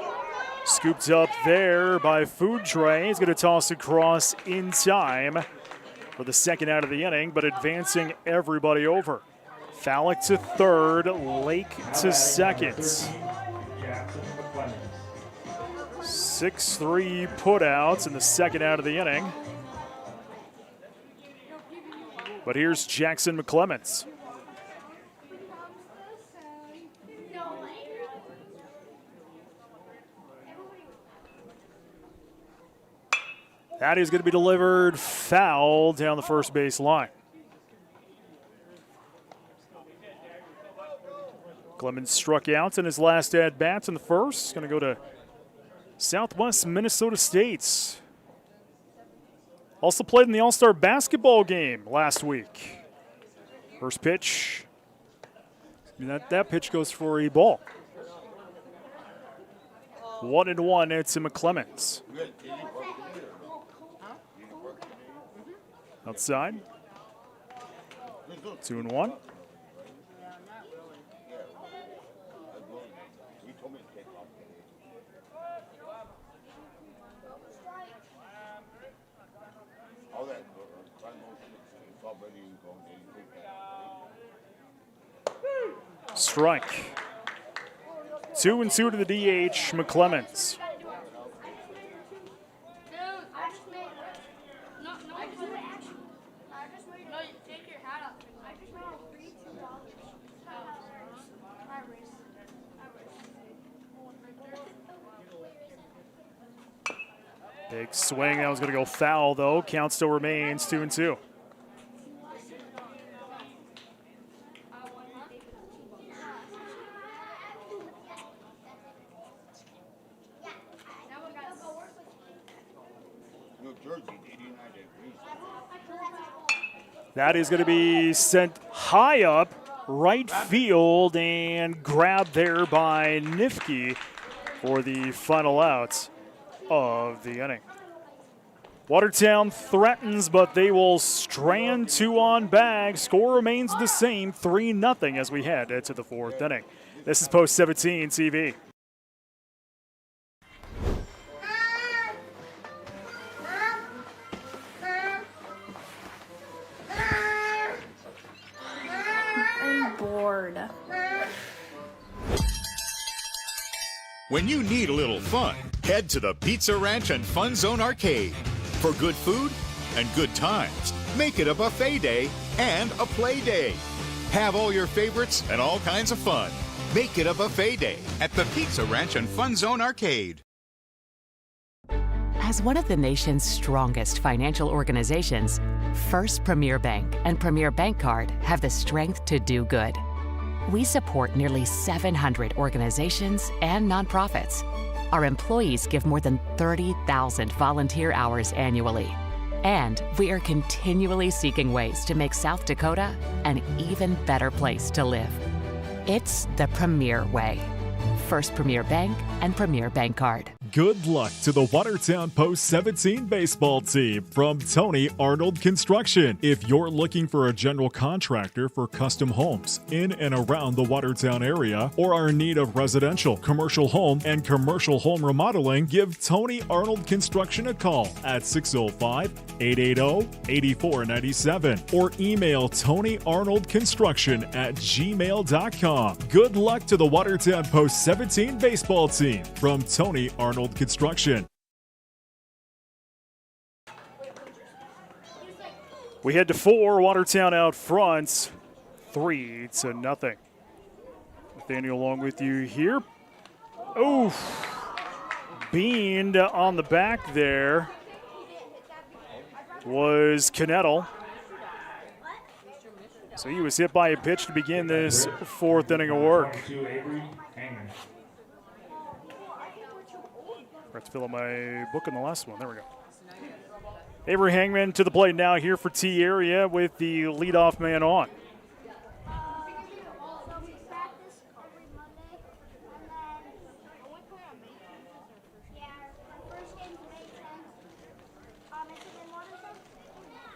Scooped up there by Food Tray. He's going to toss across in time for the second out of the inning, but advancing everybody over. Fallick to third, Lake to second. 6-3 putouts in the second out of the inning. But here's Jackson McClements. That is going to be delivered foul down the first base line. Clemens struck out in his last at-bats in the first. Going to go to Southwest Minnesota State. Also played in the All-Star basketball game last week. First pitch. That pitch goes for a ball. 1-1, it's McClemens. Outside. 2-1. Strike. 2-2 to the DH, McClemens. Big swing, that was going to go foul though. Count still remains 2-2. That is going to be sent high up right field and grabbed there by Nifke for the final out of the inning. Watertown threatens, but they will strand 2 on bag. Score remains the same, 3-0 as we head to the 4th inning. This is Post 17 TV. Lord. When you need a little fun, head to the Pizza Ranch and Fun Zone Arcade. For good food and good times, make it a buffet day and a play day. Have all your favorites and all kinds of fun. Make it a buffet day at the Pizza Ranch and Fun Zone Arcade. As one of the nation's strongest financial organizations, First Premier Bank and Premier Bank Card have the strength to do good. We support nearly 700 organizations and nonprofits. Our employees give more than 30,000 volunteer hours annually. And we are continually seeking ways to make South Dakota an even better place to live. It's the Premier way. First Premier Bank and Premier Bank Card. Good luck to the Watertown Post 17 baseball team from Tony Arnold Construction. If you're looking for a general contractor for custom homes in and around the Watertown area or are in need of residential, commercial home, and commercial home remodeling, give Tony Arnold Construction a call at 605-880-8497 or email tonyarnoldconstruction@gmail.com. Good luck to the Watertown Post 17 baseball team from Tony Arnold Construction. We head to 4, Watertown out front, 3-0. Nathaniel along with you here. Oof. Beaned on the back there was Knettel. So he was hit by a pitch to begin this 4th inning of work. I have to fill out my book in the last one. There we go. Avery Hangman to the plate now here for T Area with the leadoff man on.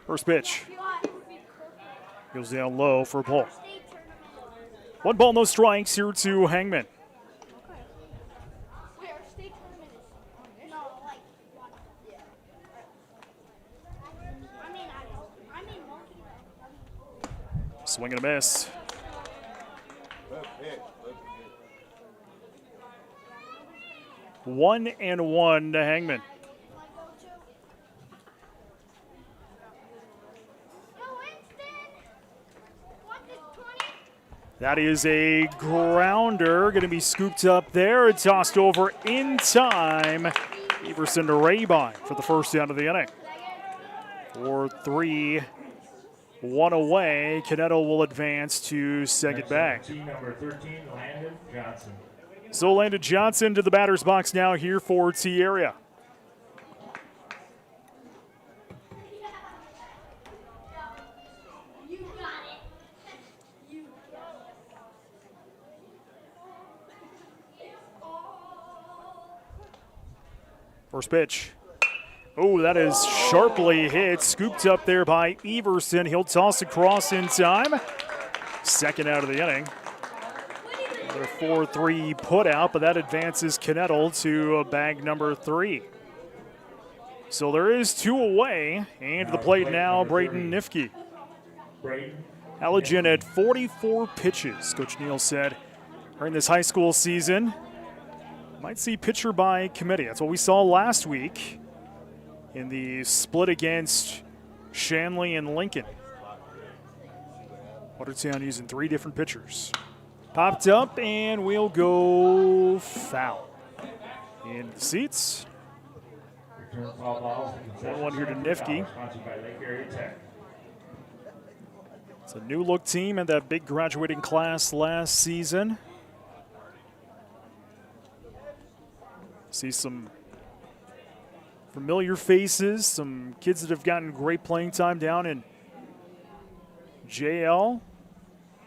First pitch. Goes down low for a ball. 1 ball, no strikes here to Hangman. Swing and a miss. One and one to Hangman. That is a grounder, going to be scooped up there and tossed over in time. Everson to Rabine for the first out of the inning. 4-3. 1 away. Knettel will advance to second back. Number 13, Landon Johnson. So Landon Johnson to the batter's box now here for T Area. First pitch. Oh, that is sharply hit. Scooped up there by Everson. He'll toss across in time. Second out of the inning. Another 4-3 put out, but that advances Knettel to bag number 3. So there is 2 away. And to the plate now, Braden Nifke. Allergen at 44 pitches, Coach Neal said, during this high school season. Might see pitcher by committee. That's what we saw last week in the split against Shanley and Lincoln. Watertown using 3 different pitchers. Popped up, and we'll go foul. In the seats. 1-1 here to Nifke. It's a new look team and that big graduating class last season. See some familiar faces, some kids that have gotten great playing time down in JL.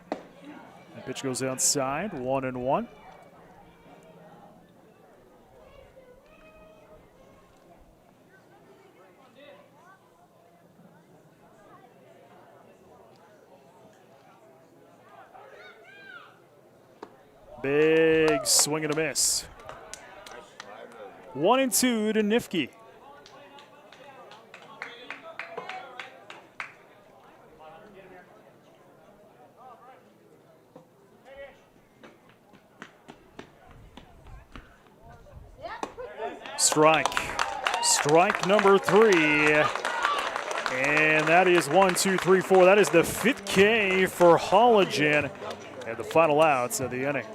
That pitch goes outside, 1-1. Big swing and a miss. 1-2 to Nifke. strike. Strike number 3. And that is 1, 2, 3, 4. That is the 5th K for Holligen. And the final outs of the inning.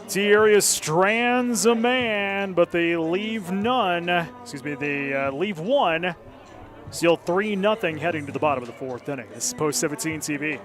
T-Area strands a man, but they leave none. They leave one. Still 3-0 heading to the bottom of the 4th inning. This is Post 17 TV.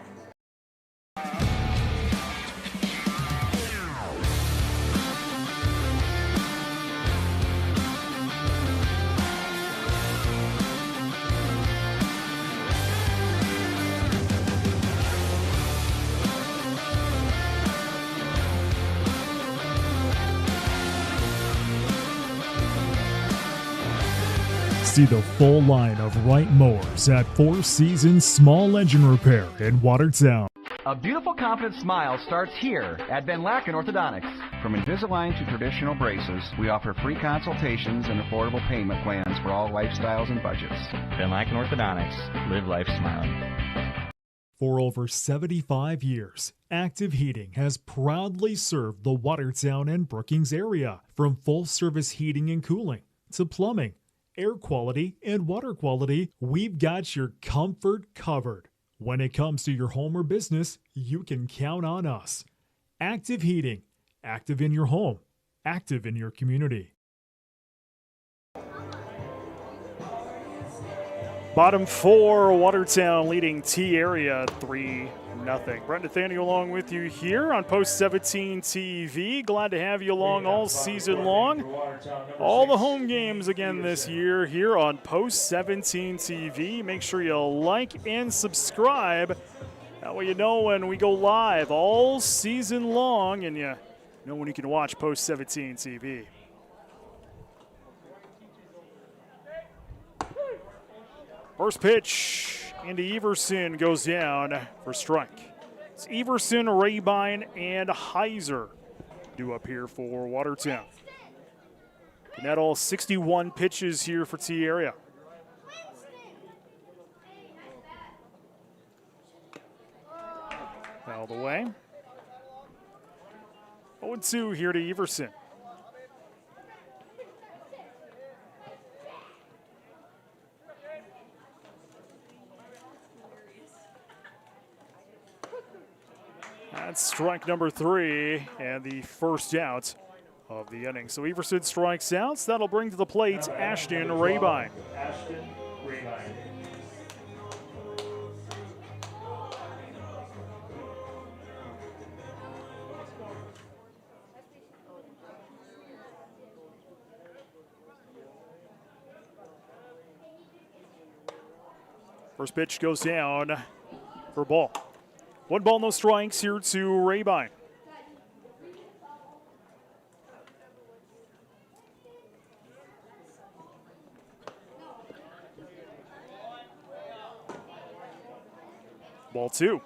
See the full line of Wright mowers at Four Seasons Small Engine Repair in Watertown. A beautiful, confident smile starts here at Van Laken Orthodontics. From Invisalign to traditional braces, we offer free consultations and affordable payment plans for all lifestyles and budgets. Van Laken Orthodontics. Live life smiling. For over 75 years, Active Heating has proudly served the Watertown and Brookings area. From full-service heating and cooling to plumbing, air quality, and water quality, we've got your comfort covered. When it comes to your home or business, you can count on us. Active Heating. Active in your home. Active in your community. Bottom 4, Watertown leading T-Area 3-0. Brent Nathaniel along with you here on Post 17 TV. Glad to have you along all season long. All the home games again this year here on Post 17 TV. Make sure you like and subscribe. That way you know when we go live all season long and you know when you can watch Post 17 TV. First pitch into Everson goes down for strike. It's Everson, Rabine, and Heiser due up here for Watertown. And that all 61 pitches here for T-Area. Out of the way. 0-2 here to Everson. That's strike number 3 and the first out of the inning. So Everson strikes out. So that'll bring to the plate Ashton Rabine. Ashton Rabine. First pitch goes down for ball. 1 ball, no strikes here to Rabine. Ball 2.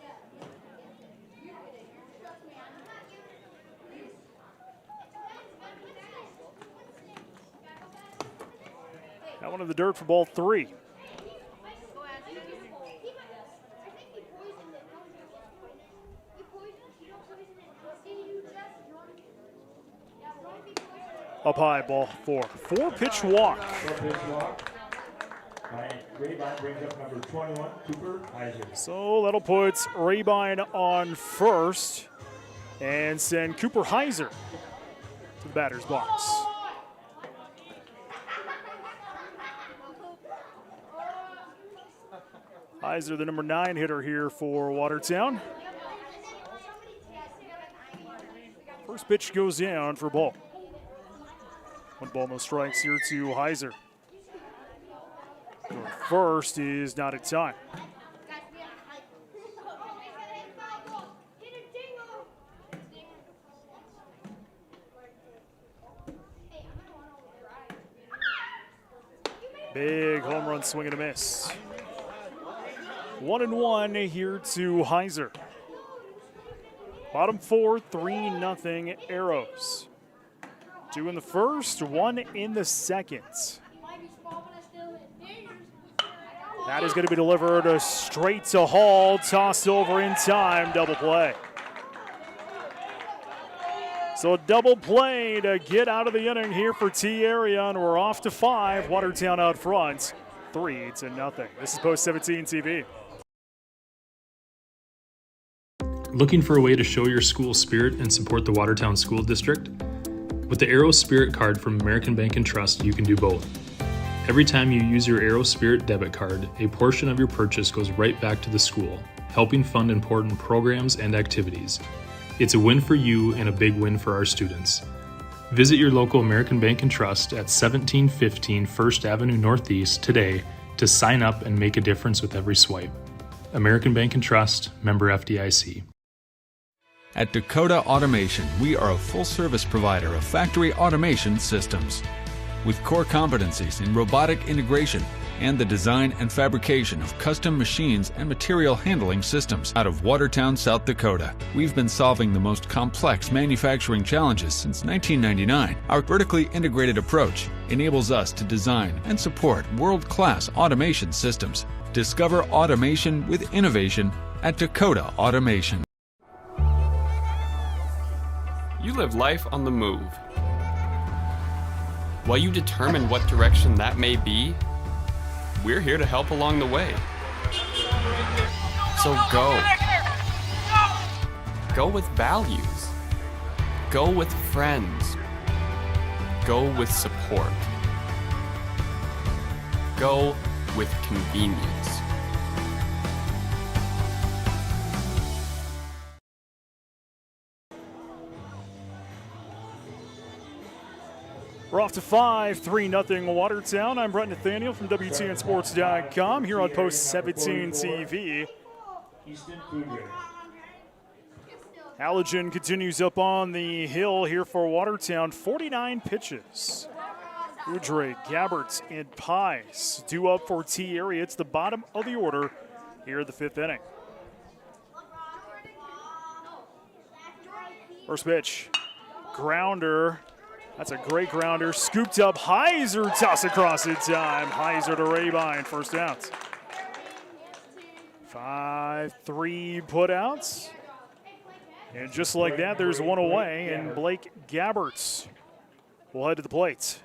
Got one of the dirt for ball 3. Up high, ball 4. 4-pitch walk. 4-pitch walk. Rabine brings up number 21, Cooper Heiser. So that'll put Rabine on first and send Cooper Heiser to the batter's box. Heiser, the number 9 hitter here for Watertown. First pitch goes down for ball. 1 ball, no strikes here to Heiser. First is not in time. Big home run swing and a miss. 1-1 here to Heiser. Bottom 4, 3-0 Arrows. 2 in the first, 1 in the second. That is going to be delivered straight to Hall, tossed over in time, double play. So double play to get out of the inning here for T area, and we're off to 5. Watertown out front, 3-0. This is Post 17 TV. Looking for a way to show your school spirit and support the Watertown School District? With the Aero Spirit card from American Bank and Trust, you can do both. Every time you use your Aero Spirit debit card, a portion of your purchase goes right back to the school, helping fund important programs and activities. It's a win for you and a big win for our students. Visit your local American Bank and Trust at 1715 First Avenue Northeast today to sign up and make a difference with every swipe. American Bank and Trust, member FDIC. At Dakota Automation, we are a full-service provider of factory automation systems. With core competencies in robotic integration and the design and fabrication of custom machines and material handling systems out of Watertown, South Dakota. We've been solving the most complex manufacturing challenges since 1999. Our vertically integrated approach enables us to design and support world-class automation systems. Discover automation with innovation at Dakota Automation. You live life on the move. While you determine what direction that may be, we're here to help along the way. So go. Go with values. Go with friends. Go with support. Go with convenience. We're off to 5, 3-0 Watertown. I'm Brett Nathaniel from WTNSports.com here on Post 17 TV. Halligan continues up on the hill here for Watertown. 49 pitches. Udre, Gabbert, and Pies due up for T area. It's the bottom of the order here in the 5th inning. First pitch, grounder. That's a great grounder. Scooped up. Heiser toss across in time. Heiser to Rabine. First out. 5-3 putouts. And just like that, there's one away. And Blake Gabbert will head to the plate.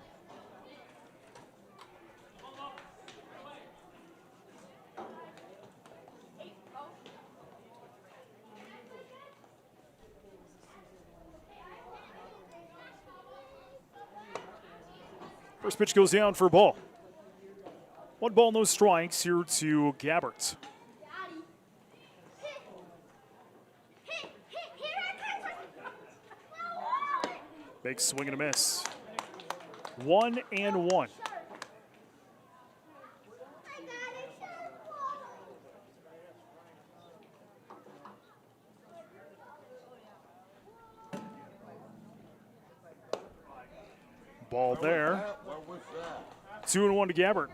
First pitch goes down for a ball. 1 ball, no strikes here to Gabbert. Big swing and a miss. 1-1. Ball there. 2-1 to Gabbert.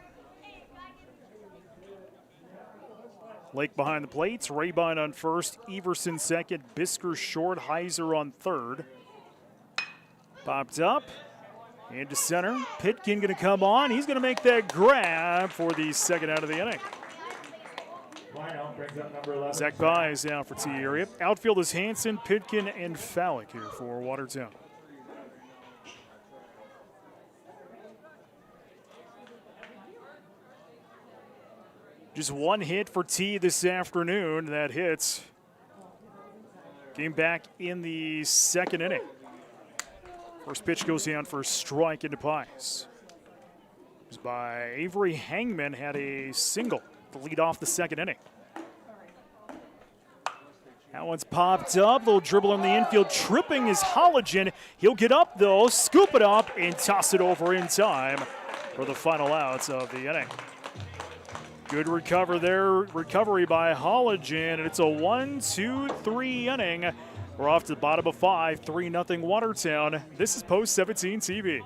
Lake behind the plates. Rabine on first. Everson second. Bisker short. Heiser on third. Popped up. Into center. Pitkin going to come on. He's going to make that grab for the second out of the inning. Zach Pies down for T area. Outfield is Hanson, Pitkin, and Fallick here for Watertown. Just 1 hit for T this afternoon. That hits. Came back in the 2nd inning. First pitch goes down for a strike into Pies. It was by Avery Hangman, had a single to lead off the 2nd inning. That one's popped up. Little dribble in the infield. Tripping is Halligan. He'll get up, though, scoop it up, and toss it over in time for the final outs of the inning. Good recovery by Halligan, and it's a 1-2-3 inning. We're off to the bottom of 5, 3-0 Watertown. This is Post 17 TV.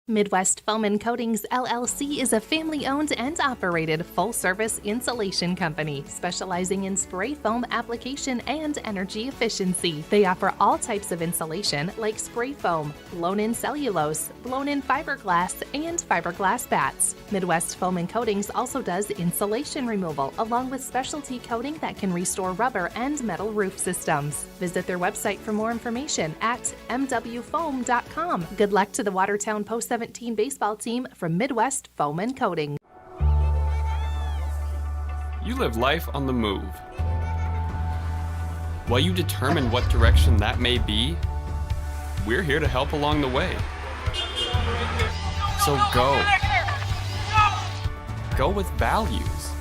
Midwest Foam and Coatings LLC is a family-owned and operated full-service insulation company specializing in spray foam application and energy efficiency. They offer all types of insulation like spray foam, blown-in cellulose, blown-in fiberglass, and fiberglass bats. Midwest Foam and Coatings also does insulation removal along with specialty coating that can restore rubber and metal roof systems. Visit their website for more information at mwfoam.com. Good luck to the Watertown Post 17 baseball team from Midwest Foam and Coating. You live life on the move. While you determine what direction that may be, we're here to help along the way. So go. Go with values.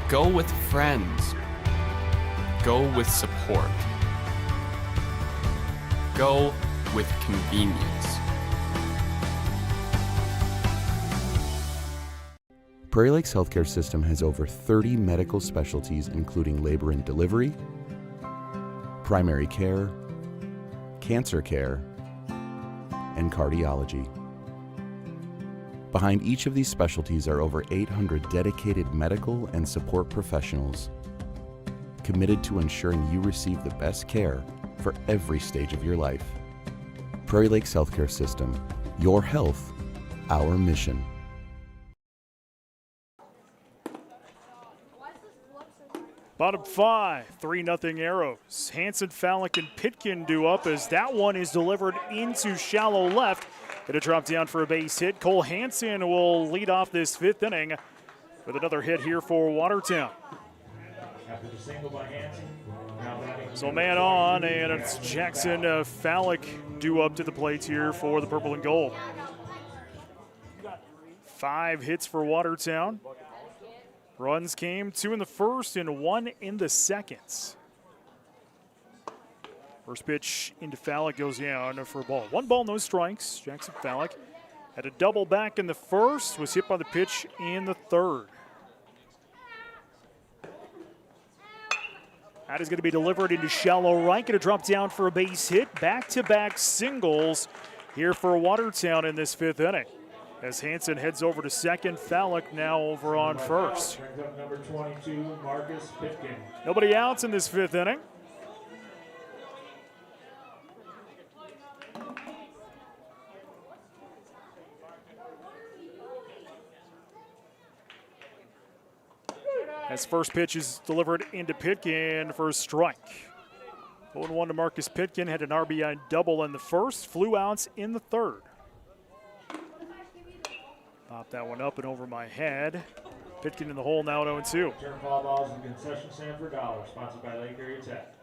Go with friends. Go with support. Go with convenience. Prairie Lakes Healthcare System has over 30 medical specialties including labor and delivery, primary care, cancer care, and cardiology. Behind each of these specialties are over 800 dedicated medical and support professionals committed to ensuring you receive the best care for every stage of your life. Prairie Lakes Healthcare System, your health, our mission. Bottom 5, 3-0 Arrows. Hanson, Fallick, and Pitkin do up as that one is delivered into shallow left. It'll drop down for a base hit. Cole Hanson will lead off this 5th inning with another hit here for Watertown. After the single by Hanson, so man on, and it's Jackson Fallick due up to the plate here for the purple and gold. 5 hits for Watertown. Runs came 2 in the first and 1 in the second. First pitch into Fallick goes down for a ball. 1 ball, no strikes. Jackson Fallick had a double back in the first, was hit by the pitch in the third. That is going to be delivered into shallow right. Going to drop down for a base hit. Back-to-back singles here for Watertown in this 5th inning. As Hanson heads over to second, Fallick now over on first. Brings up number 22, Marcus Pitkin. Nobody outs in this 5th inning. As first pitch is delivered into Pitkin for a strike. 0-1 to Marcus Pitkin, had an RBI double in the first, flew outs in the third. Pop that one up and over my head. Pitkin in the hole now at 0-2. Turn foul balls and concession stand for $1, sponsored by Lake Area Tech.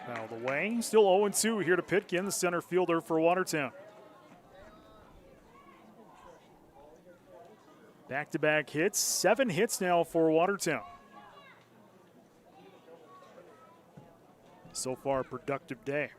Fouled away. Still 0-2 here to Pitkin, the center fielder for Watertown. Back-to-back hits. 7 hits now for Watertown. So far, a productive day.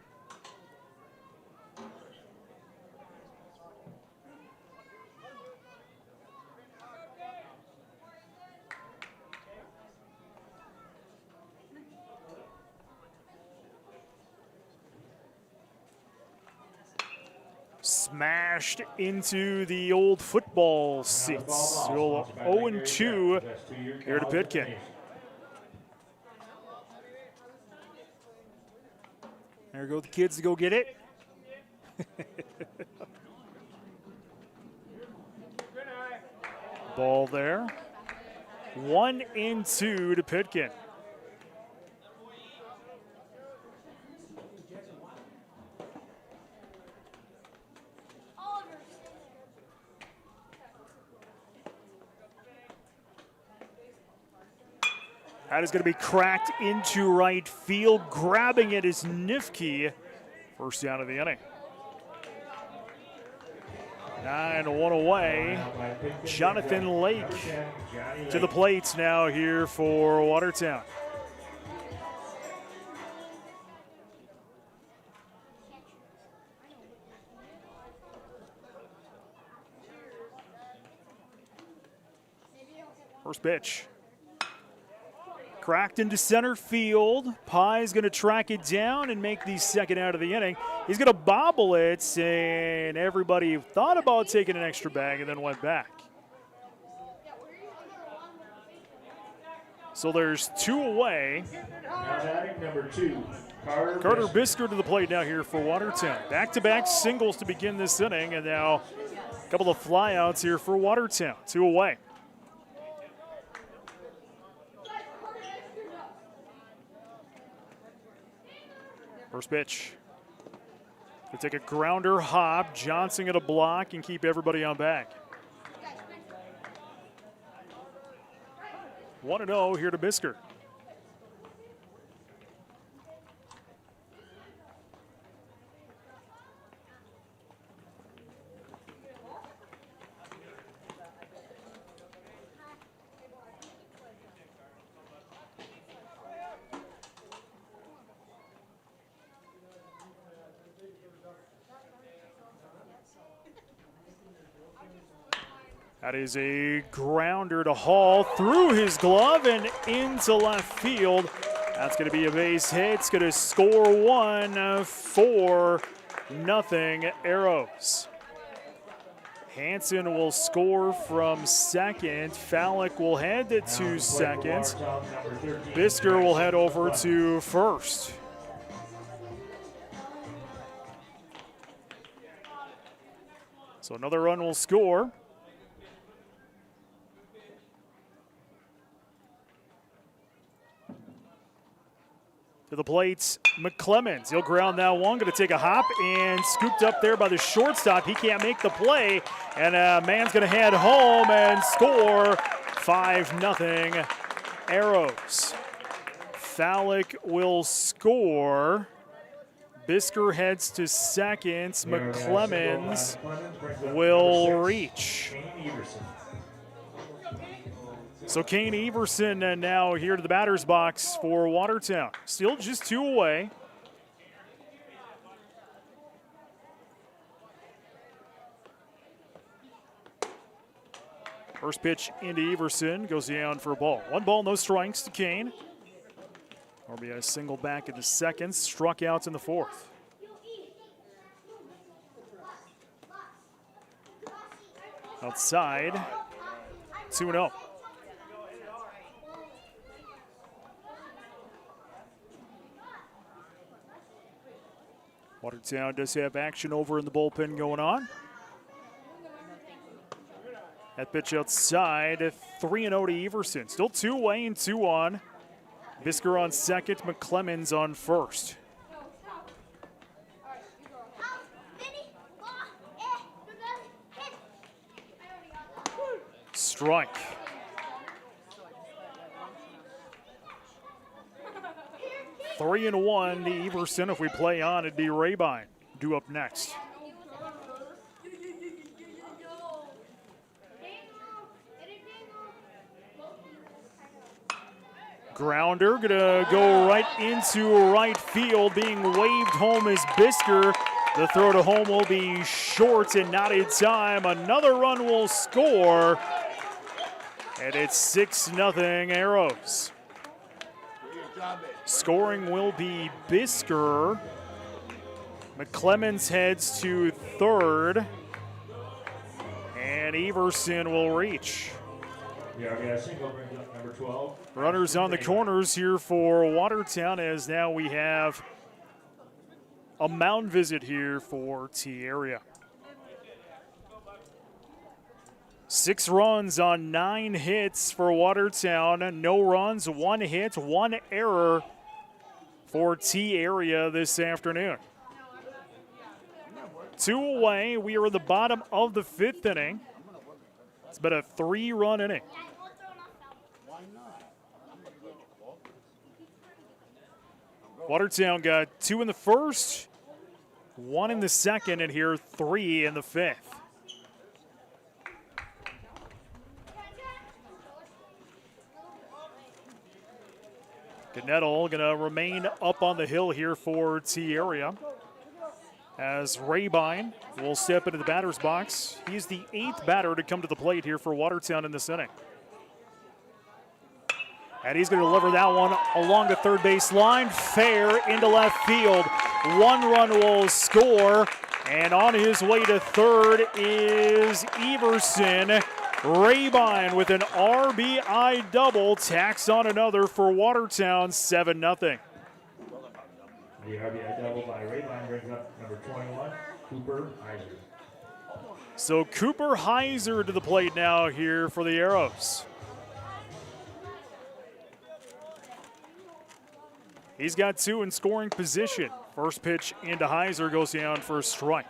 Smashed into the old football seats. So 0-2 here to Pitkin. There go the kids to go get it. Ball there. 1-2 to Pitkin. That is going to be cracked into right field. Grabbing it is Nifke. First down of the inning. 9-1 away. Jonathan Lake to the plates now here for Watertown. First pitch. Cracked into center field. Pye's going to track it down and make the second out of the inning. He's going to bobble it, and everybody thought about taking an extra bag and then went back. So there's 2 away. Now batting number 2, Carter Bisker to the plate now here for Watertown. Back-to-back singles to begin this inning, and now a couple of flyouts here for Watertown. 2 away. First pitch. We'll take a grounder hop. Johnson at a block and keep everybody on back. 1-0 here to Bisker. That is a grounder to Hall through his glove and into left field. That's going to be a base hit. It's going to score 1-4-0 Arrows. Hanson will score from second. Fallick will head to second. Bisker will head over to first. So another run will score. To the plate, McClemens. He'll ground that one. Going to take a hop and scooped up there by the shortstop. He can't make the play. And man's going to head home and score 5-0 Arrows. Fallick will score. Bisker heads to second. McClemens will reach. So Kane Everson now here to the batter's box for Watertown. Still just 2 away. First pitch into Everson, goes down for a ball. 1 ball, no strikes to Kane. RBI single back in the second, struck out in the fourth. Outside, 2-0. Watertown does have action over in the bullpen going on. That pitch outside, 3-0 to Everson. Still 2 away and 2 on. Bisker on second, McClemens on first. Strike. 3-1 to Everson. If we play on, it'd be Rabine due up next. Grounder gonna go right into right field. Being waved home is Bisker. The throw to home will be short and not in time. Another run will score. And it's 6-0 Arrows. Scoring will be Bisker. McClemens heads to third. And Everson will reach. Single brings up number 12. Runners on the corners here for Watertown, as now we have a mound visit here for T-Area. 6 runs on 9 hits for Watertown. No runs, 1 hit, 1 error for T-Area this afternoon. 2 away. We are in the bottom of the 5th inning. It's been a 3-run inning. Watertown got 2 in the first, 1 in the second, and here 3 in the 5th. Ganettle going to remain up on the hill here for T-Area, as Rabine will step into the batter's box. He's the 8th batter to come to the plate here for Watertown in this inning. And he's going to deliver that one along the third base line. Fair into left field. 1 run will score. And on his way to third is Everson. Rabine with an RBI double. Tacks on another for Watertown, 7-0. The RBI double by Rabine brings up number 21, Cooper Heiser. So Cooper Heiser to the plate now here for the Arrows. He's got 2 in scoring position. First pitch into Heiser goes down for a strike.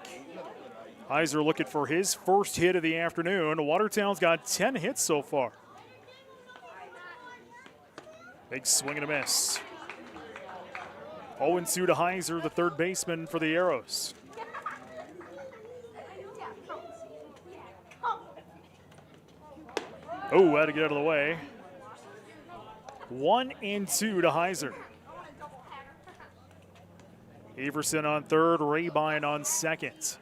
Heiser looking for his first hit of the afternoon. Watertown's got 10 hits so far. Big swing and a miss. 0-2 to Heiser, the third baseman for the Arrows. Oh, had to get out of the way. 1-2 to Heiser. Everson on third, Rabine on second.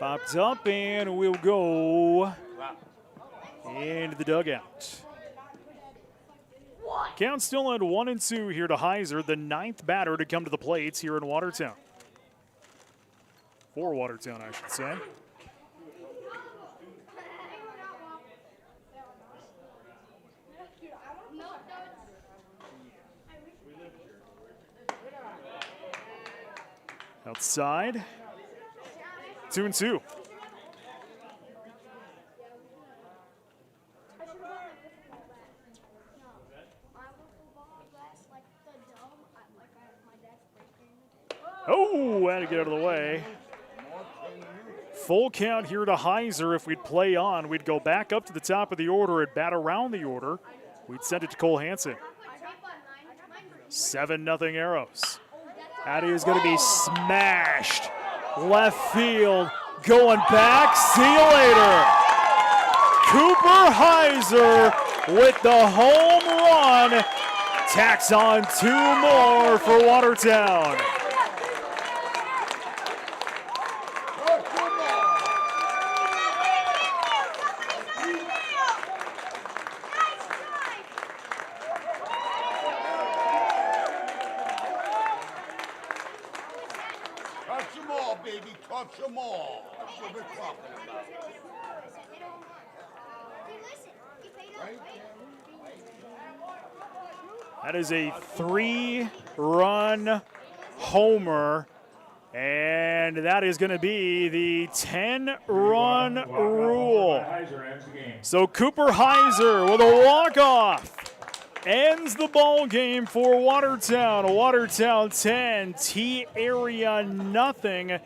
Popped up and we'll go into the dugout. Count still at 1-2 here to Heiser, the 9th batter to come to the plate here in Watertown. For Watertown, I should say. Outside. 2-2. Oh, had to get out of the way. Full count here to Heiser. If we'd play on, we'd go back up to the top of the order and bat around the order. We'd send it to Cole Hansen. 7-0 Arrows. That is going to be smashed. Left field, going back. See you later. Cooper Heiser with the home run. Tacks on 2 more for Watertown. That is a 3-run homer, and that is going to be the 10-run rule. So Cooper Heiser with a walk-off ends the ball game for Watertown. Watertown 10, T-Area nothing.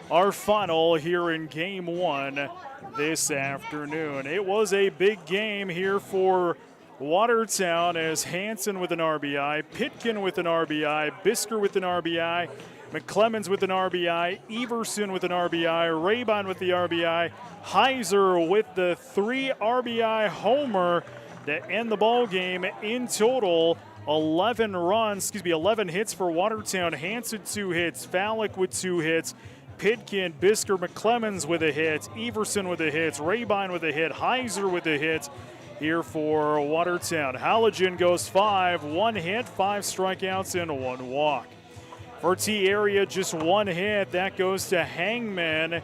Our final here in Game 1 this afternoon. It was a big game here for Watertown as Hansen with an RBI, Pitkin with an RBI, Bisker with an RBI, McClemens with an RBI, Everson with an RBI, Rabine with the RBI, Heiser with the 3 RBI homer to end the ball game. In total, 11 hits for Watertown. Hansen 2 hits, Fallick with 2 hits, Pitkin, Bisker, McClemens with a hit, Everson with a hit, Rabine with a hit, Heiser with a hit here for Watertown. Halligan goes 5, 1 hit, 5 strikeouts, and 1 walk. For T-Area, just 1 hit. That goes to Hangman.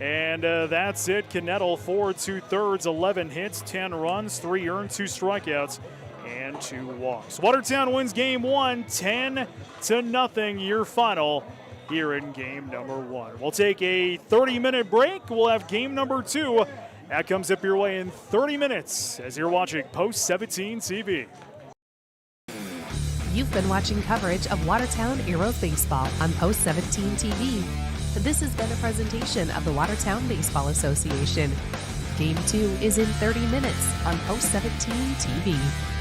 And that's it. Knettle 4 2/3, 11 hits, 10 runs, 3 earned, 2 strikeouts, and 2 walks. Watertown wins Game 1, 10-0, your final here in Game number 1. We'll take a 30-minute break. We'll have Game number 2. That comes up your way in 30 minutes as you're watching Post 17 TV. You've been watching coverage of Watertown Arrows baseball on Post 17 TV. This has been a presentation of the Watertown Baseball Association. Game 2 is in 30 minutes on Post 17 TV.